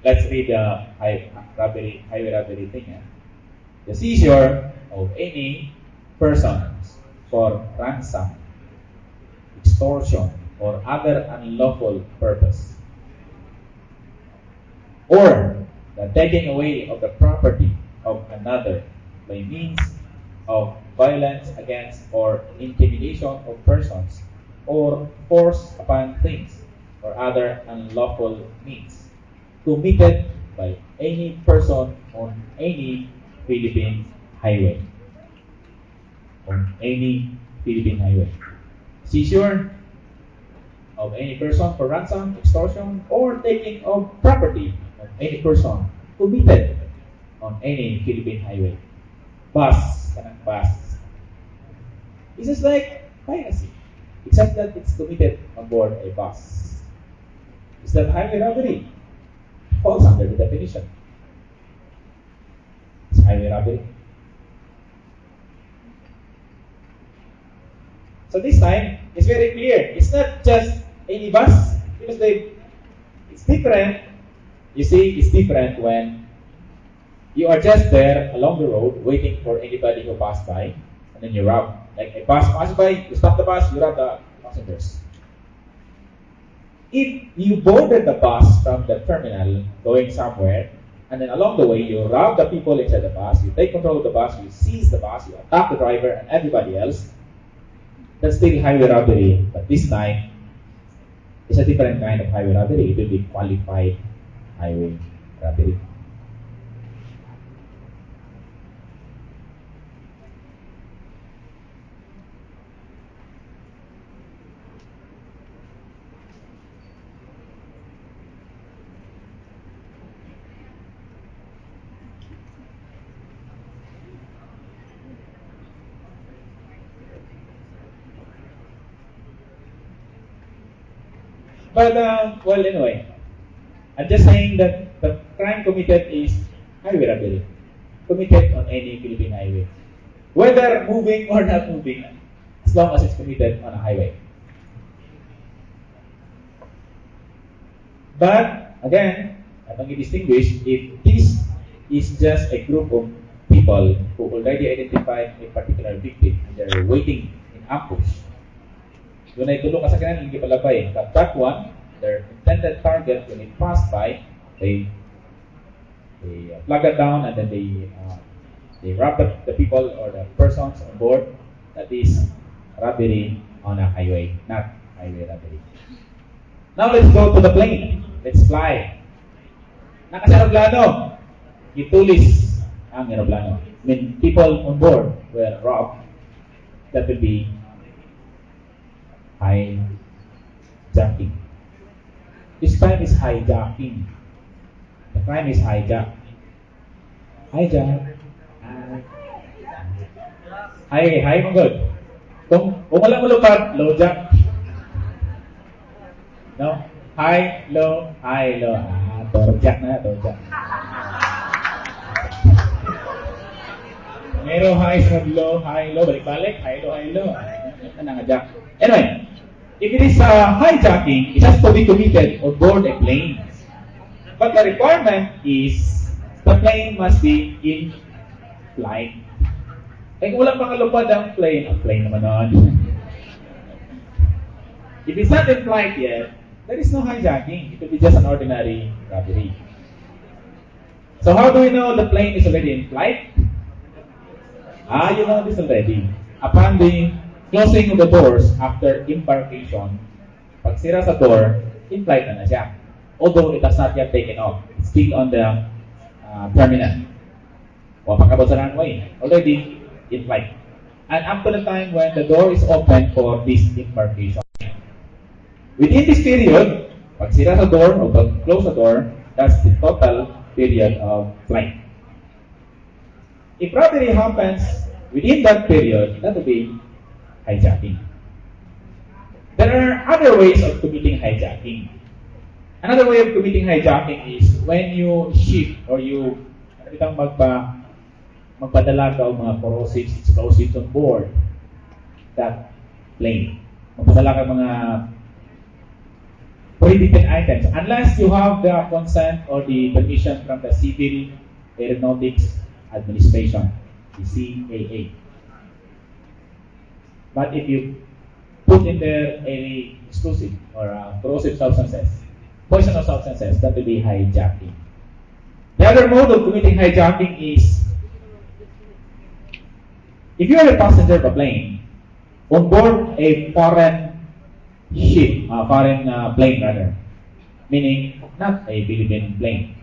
Let's read the highway robbery thing. The seizure of any persons for ransom, extortion, or other unlawful purpose, or the taking away of the property of another by means of violence against or intimidation of persons, or force upon things, or other unlawful means, committed by any person on any Philippine highway. On any Philippine highway. Seizure of any person for ransom, extortion, or taking of property of any person committed on any Philippine highway. Bus, kanang bus. This is like piracy, except that it's committed on board a bus. Is that highway robbery? Falls under the definition. It's highway robbery. So this time, it's very clear. It's not just any bus. Because it's different. You see, it's different when you are just there along the road waiting for anybody who passed by, and then you rob. Like a bus passes by, you stop the bus, you rob the passengers. If you boarded the bus from the terminal going somewhere, and then along the way you rob the people inside the bus, you take control of the bus, you seize the bus, you attack the driver and everybody else, that's still highway robbery. But this time, it's a different kind of highway robbery. It will be qualified highway robbery. But, well, anyway, I'm just saying that the crime committed is highway robbery, committed on any Philippine highway. Whether moving or not moving, as long as it's committed on a highway. But, again, I don't distinguish if this is just a group of people who already identified a particular victim and they're waiting in ambush. Doon ay tulong ka sa kanan, hindi palabay. But that one, their intended target, when it passed by, they plug it down and then they rob the people or the persons on board. That is robbery on a highway, not highway robbery. Now let's go to the plane. Let's fly. Nakasa aeroplano, itulis ang aeroplano. I mean, people on board were robbed. That will be hijacking. This crime is hijacking. The crime is hijack. Hijack. Hi, good. Kung wala mo lupat, low jack. No? High, low. Torjack na, torjack. Meron high, low, balik-balik, high, low. Jack. Anyway, if it is hijacking, it has to be committed on board a plane. But the requirement is the plane must be in flight. Eh kung walang makalupad ang plane naman nun. If it's not in flight yet, there is no hijacking. It will be just an ordinary robbery. So how do we know the plane is already in flight? You know this already. Upon the closing of the doors after embarkation, pag sira sa door, in flight na siya. Although it has not yet taken off. It's still on the terminal. O pagkabot sa runway, already in flight. And up to the time when the door is open for this embarkation. Within this period, pag sira sa door o pag close the door, that's the total period of flight. If robbery happens within that period, that will be hijacking. There are other ways of committing hijacking. Another way of committing hijacking is when you ship or you magpadala ka o mga corrosives, explosives on board that plane. Magpadala ka mga prohibited items unless you have the consent or the permission from the Civil Aeronautics Administration, the CAA. But if you put in there any explosive or corrosive substances, poisonous substances, that will be hijacking. The other mode of committing hijacking is if you are a passenger of a plane on board a foreign ship, plane rather, meaning not a Philippine plane,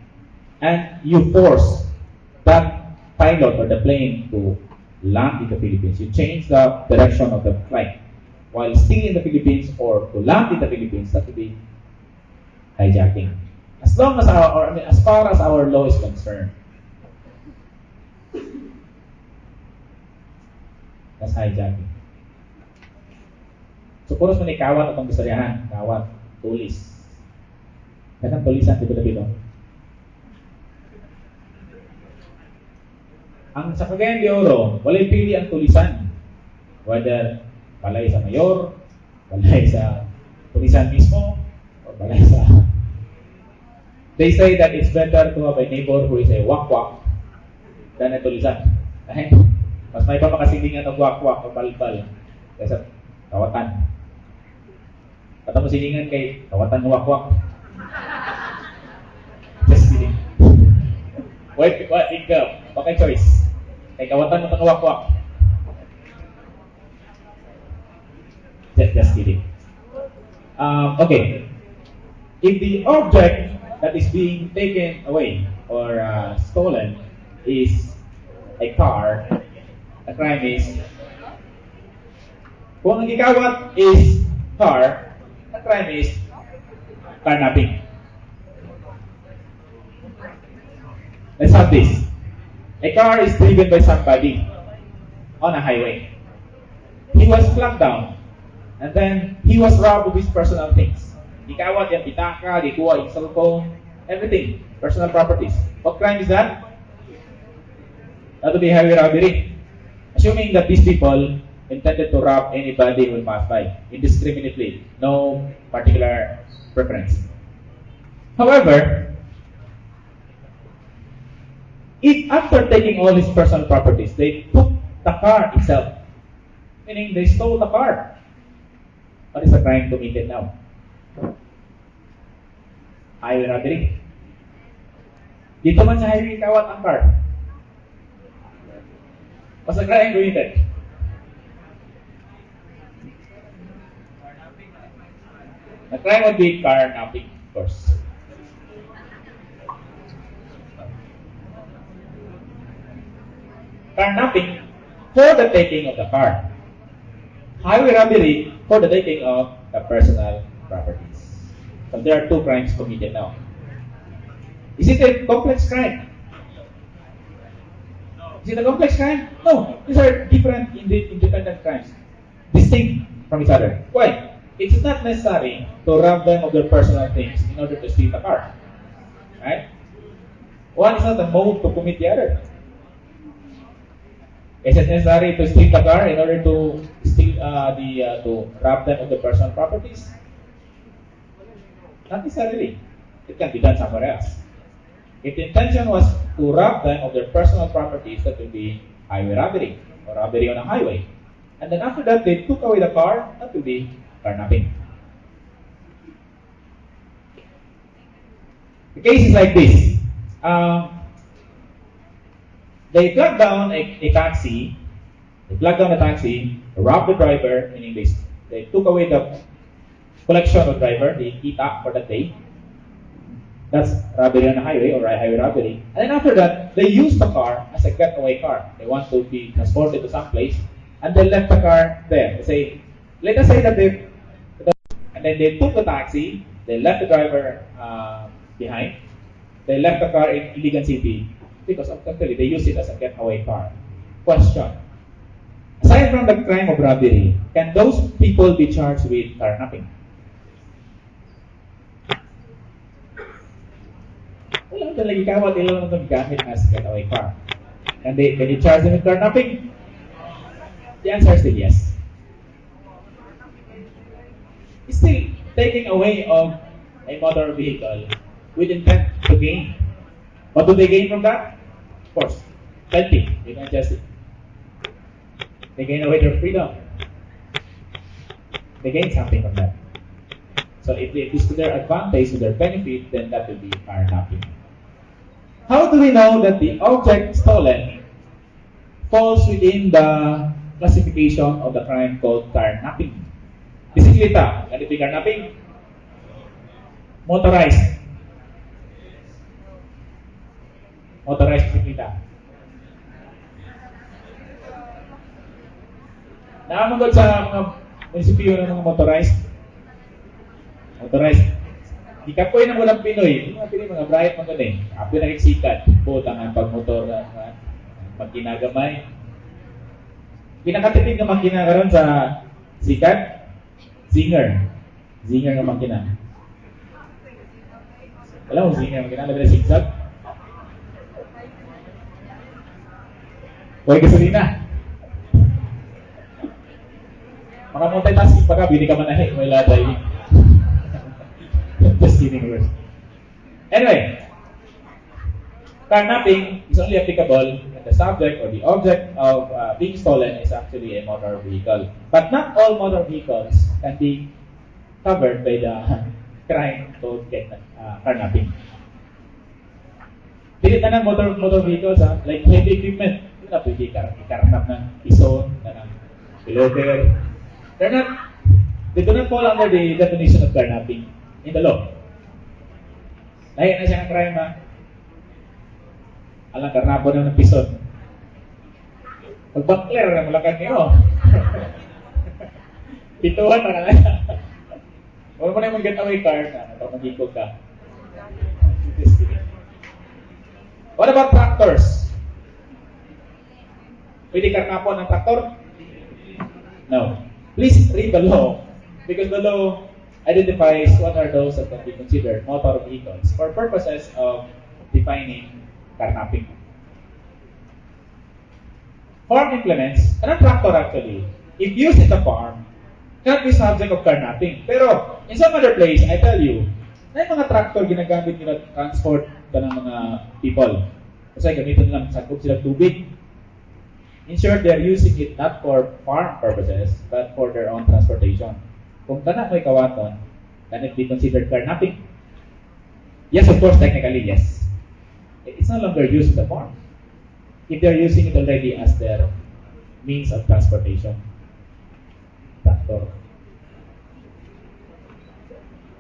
and you force that pilot or the plane to land in the Philippines. You change the direction of the flight while staying in the Philippines or to land in the Philippines, that will be hijacking. As long as as far as our law is concerned, that's hijacking. So, puros mo ni kawat atong gistoryahan. Kawat, tulis. Kanang tulisan, di ba dito? Ang sa Cagayan de Oro, walay pili ang tulisan. Whether balay sa mayor, balay sa tulisan mismo, or balay sa... They say that it's better to have a neighbor who is a wak-wak than a tulisan. Dahil, mas may pa makasilingan ng wak-wak o balbal kaysa kawatan. Kata mo silingan kay kawatan ng wak-wak. Just kidding. Wait, ikaw. Okay choice. Kay kawatan mo ng wak-wak. Just kidding. Okay. If the object that is being taken away or stolen is a car, the crime is, kung ang gikawat is car, the crime is carnapping. Let's have this. A car is driven by somebody on a highway. He was flagged down and then he was robbed of his personal things. Gikawat yung pitaka, gikuha yung cellphone, everything, personal properties. What crime is that? That would be highway robbery. Assuming that these people intended to rob anybody who will pass by indiscriminately, no particular preference. However, if after taking all his personal properties, they took the car itself, meaning they stole the car, what is the crime committed now? Highway robbery. Dito man sa highway kawat ang car. What's the crime committed? The crime would be carnapping, of course. Carnapping for the taking of the car. Highway robbery for the taking of the personal properties. So there are two crimes committed now. Is it a complex crime? Is it a complex crime? No. These are different independent crimes, distinct from each other. Why? It's not necessary to rob them of their personal things in order to steal the car. Right? One is not a mode to commit the other. Is it necessary to steal the car in order to steal to rob them of the personal properties? Not necessarily. It can be done somewhere else. If the intention was to rob them of their personal properties, that will be highway robbery or robbery on a highway. And then after that, they took away the car, that will be carnapping. The case is like this. They flagged down a taxi. They flagged down a taxi, robbed the driver, meaning they took away the collection of driver, the kita for that day. That's robbery on a highway or highway robbery. And then after that, they used the car as a getaway car. They want to be transported to some place, and they left the car there. They say, let us say that and then they took the taxi. They left the driver behind. They left the car in Iligan City. because actually they use it as a getaway car. Question. Aside from the crime of robbery, can those people be charged with carnapping? Wala talaga ikawat, ilan naman gamit as getaway car. Can you charge them with carnapping? The answer is still yes. It's still taking away of a motor vehicle with intent to gain. What do they gain from that? Of course, plenty. They don't just they gain away their freedom. They gain something from that. So if it is to their advantage, to their benefit, then that will be carnapping. How do we know that the object stolen falls within the classification of the crime called carnapping? Bisikleta, can it be carnapping? Motorized bisikleta. Nakamagod sa mga munisipyo ng mga motorized. Di kapoy ng walang Pinoy. Mga Pinoy, mga bright mga ganun. Apoy na nagsikat. Putang ang pagmotor na magkinagamay. Pinakatipid ng makina karon sa sikat. Zinger ng makina. Alam mo, zinger ng makina. Labi na sigsag. Huwag gasolina. Mga multitasking pa ka, bili ka manahe. May laday. Just kidding, words. Anyway, carnapping is only applicable when the subject or the object of being stolen is actually a motor vehicle. But not all motor vehicles can be covered by the crime called carnapping. Pilit na ng motor vehicles, like heavy equipment, hindi na pwede ikarnap ng ison, ng piloter. They do not fall under the definition of carnapping in the law. Lahi na siya ng crime, ha? Alang karnapo na ng pison. Pag-buckler na mulakad niyo. Pituhan na lang. Wala mo na yung mag-getaway car na mag-ikog ka. What about tractors? Pwede karnapo ng traktor? No. Please read the law because the law identifies what are those that can be considered motor vehicles for purposes of defining carnapping. Farm implements, and a tractor actually, if used in the farm, cannot be subject of carnapping. Pero in some other place, I tell you, na yung mga tractor ginagamit nila transport ka ng mga people. Kasi gamitin lang, sakop sila tubig. In short, they're using it not for farm purposes, but for their own transportation. Kung kana mo'y kawaton, can it be considered carnapping? Yes, of course, technically, yes. It's no longer used in the farm. If they're using it already as their means of transportation. Tractor.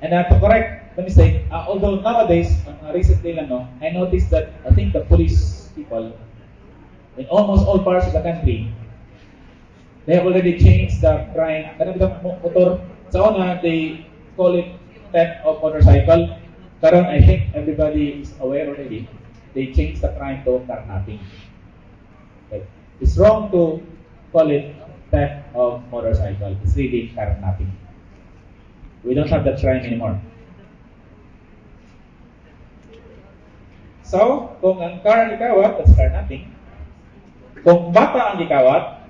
And to correct the mistake, although nowadays, recently lang, I noticed that I think the police people in almost all parts of the country, they have already changed the crime. Motor, sa una, they call it theft of motorcycle. Karon, I think everybody is aware already. They changed the crime to carnapping. Okay. It's wrong to call it theft of motorcycle. It's really carnapping. We don't have that crime anymore. So, kung ang car ang ikawat, that's carnapping. Kung bata ang ikawat,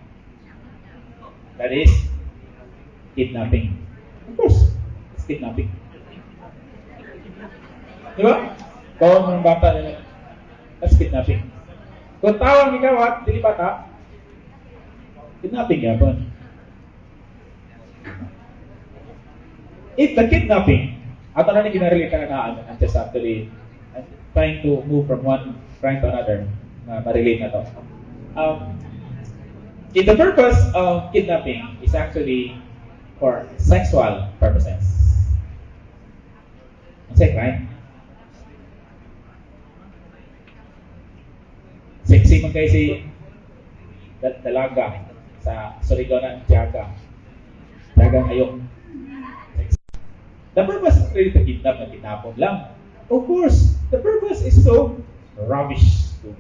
that is kidnapping. Of course, it's kidnapping. Diba? Kung ang bata, that's kidnapping. Kung tao ang ikawat, dili bata, kidnapping yapon. If the kidnapping, ato na ginarelate ka na I'm just actually trying to move from one crime to another, ma-relate na to. If the purpose of kidnapping is actually for sexual purposes, ang say crime. Sexy man kayo si dalaga sa Surigona, dagang ayok. The purpose is really to kidnap na kidnapon lang. Of course, the purpose is so rubbish to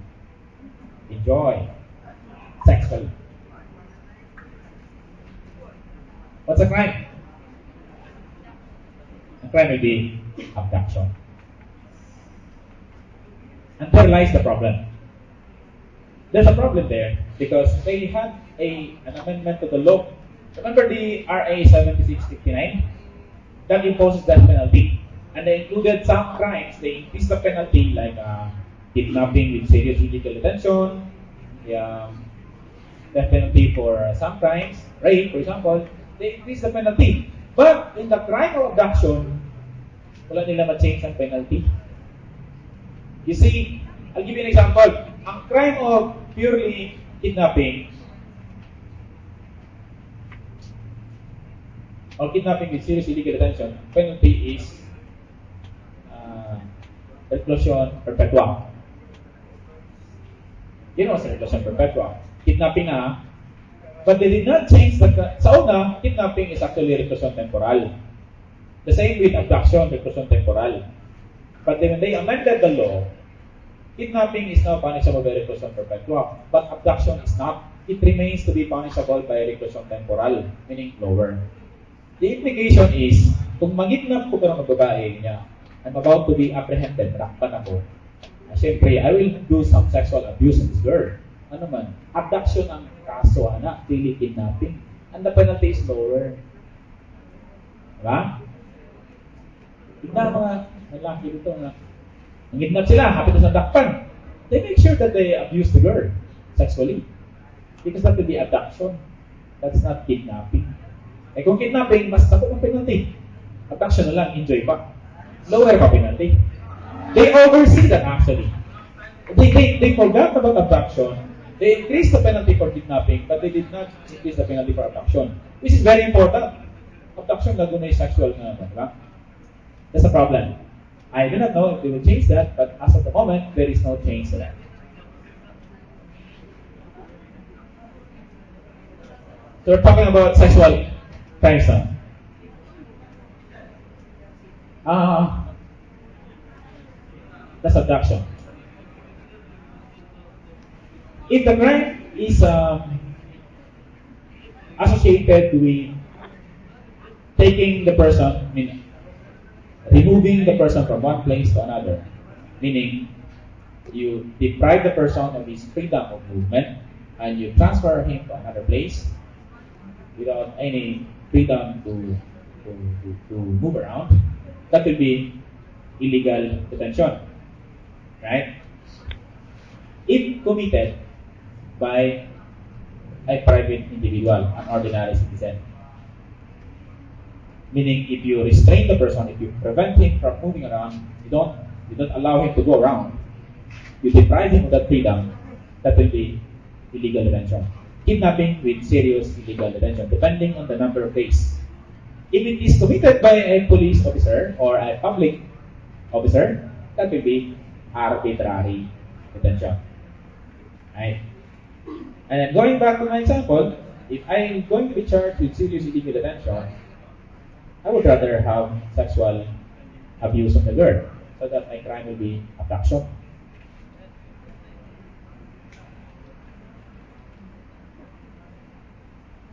enjoy sexually. What's a crime? A crime will be abduction. And there lies the problem. There's a problem there because they had an amendment to the law. Remember the RA 7659? That imposes that penalty. And they included some crimes. They increased the penalty like kidnapping with serious illegal detention, the penalty for some crimes, rape, for example. They increased the penalty. But in the crime of abduction, wala nila ma-change ang penalty. You see, I'll give you an example. Ang crime of purely kidnapping or kidnapping with serious illegal detention, penalty is reclusion perpetua. You know what's reclusion perpetua? Kidnapping na, but they did not change sa una, kidnapping is actually reclusion temporal. The same with abduction, reclusion temporal. But then when they amended the law, kidnapping is now punishable by reclusion perpetua, but abduction is not. It remains to be punishable by reclusion temporal, meaning lower. The implication is, kung magidnap ko pero ng babae niya, I'm about to be apprehended, rakpan ako. Siyempre, I will do some sexual abuse of this girl. Ano man, abduction ang kaso, anak, really kidnapping. And the penalty is lower. Diba? Tignan mga lalaki dito na nangidnap sila, happy na sa dakpan. They make sure that they abuse the girl sexually. Because that will be abduction. That's not kidnapping. Eh kung kidnapping, mas takot ang penalty. Abduction na lang, enjoy pa. Lower pa penalty. They oversee that actually. They forgot about abduction. They increased the penalty for kidnapping, but they did not increase the penalty for abduction. Which is very important. Abduction na doon ay sexual na, diba? That's a problem. I do not know if they will change that, but as of the moment, there is no change to that. So we're talking about sexual crimes now. That's abduction. If the crime is associated with taking the person, removing the person from one place to another, meaning you deprive the person of his freedom of movement and you transfer him to another place without any freedom to move around, that will be illegal detention, right? If committed by a private individual, an ordinary citizen. Meaning, if you restrain the person, if you prevent him from moving around, you don't allow him to go around, you deprive him of that freedom, that will be illegal detention. Kidnapping with serious illegal detention, depending on the number of days. If it is committed by a police officer or a public officer, that will be arbitrary detention. Right? And then going back to my example, if I'm going to be charged with serious illegal detention, I would rather have sexual abuse of the girl, so that my crime will be abduction.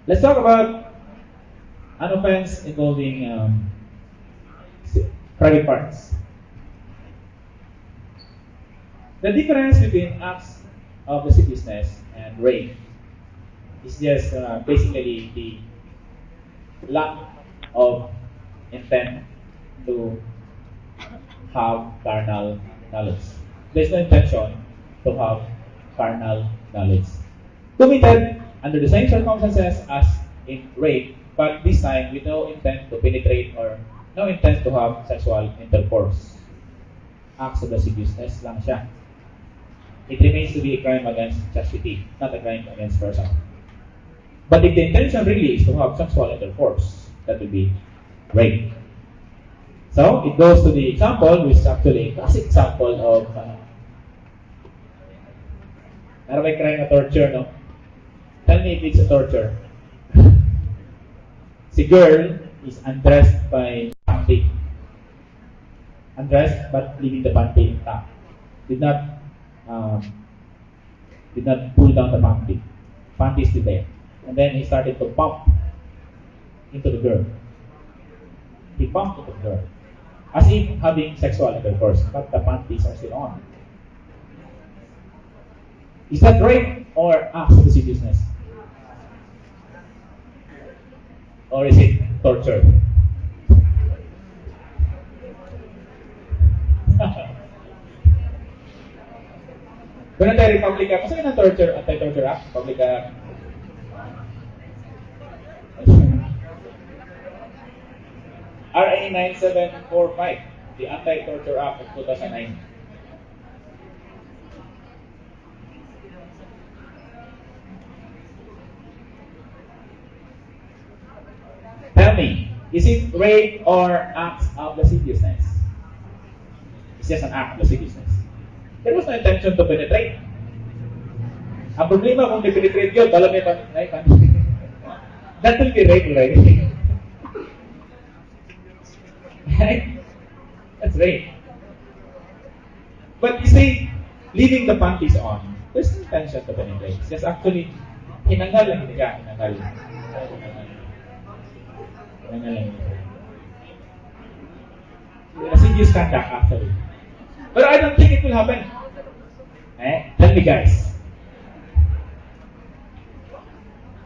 Let's talk about an offense involving private parts. The difference between acts of lasciviousness and rape is just basically the lack of intent to have carnal knowledge. There's no intention to have carnal knowledge. Committed under the same circumstances as in rape, but this time with no intent to penetrate or no intent to have sexual intercourse. Acts of lasciviousness lang siya. It remains to be a crime against chastity, not a crime against person. But if the intention really is to have sexual intercourse, that will be rape. So, it goes to the example, which is actually a classic example of may crime na torture, no? Tell me if it's a torture. Si girl is undressed by panty. Undressed but leaving the panty intact. Did did not pull down the panty. Panty is still there. And then he started to pump into the girl. He pumped into the girl. As if having sexual intercourse, but the panties are still on. Is that rape or acts of lasciviousness? Or is it torture? Kung anti-republica, kasi yun ang torture, anti-torture act, republica. RA 9745, the Anti-Torture Act of 2009. Tell me, is it rape or acts of lasciviousness? It's just an act of lasciviousness. There was no intention to penetrate. Ang problema kung di-penetrate yun, alam niyo pa, that will be rape already. Right? That's rape. But you see, leaving the panties on, there's no intention to penetrate. It's just actually, hinanggal lang niya, hinanggal. Hinanggal lang niya. Lascivious conduct actually. But I don't think it will happen. Tell me guys.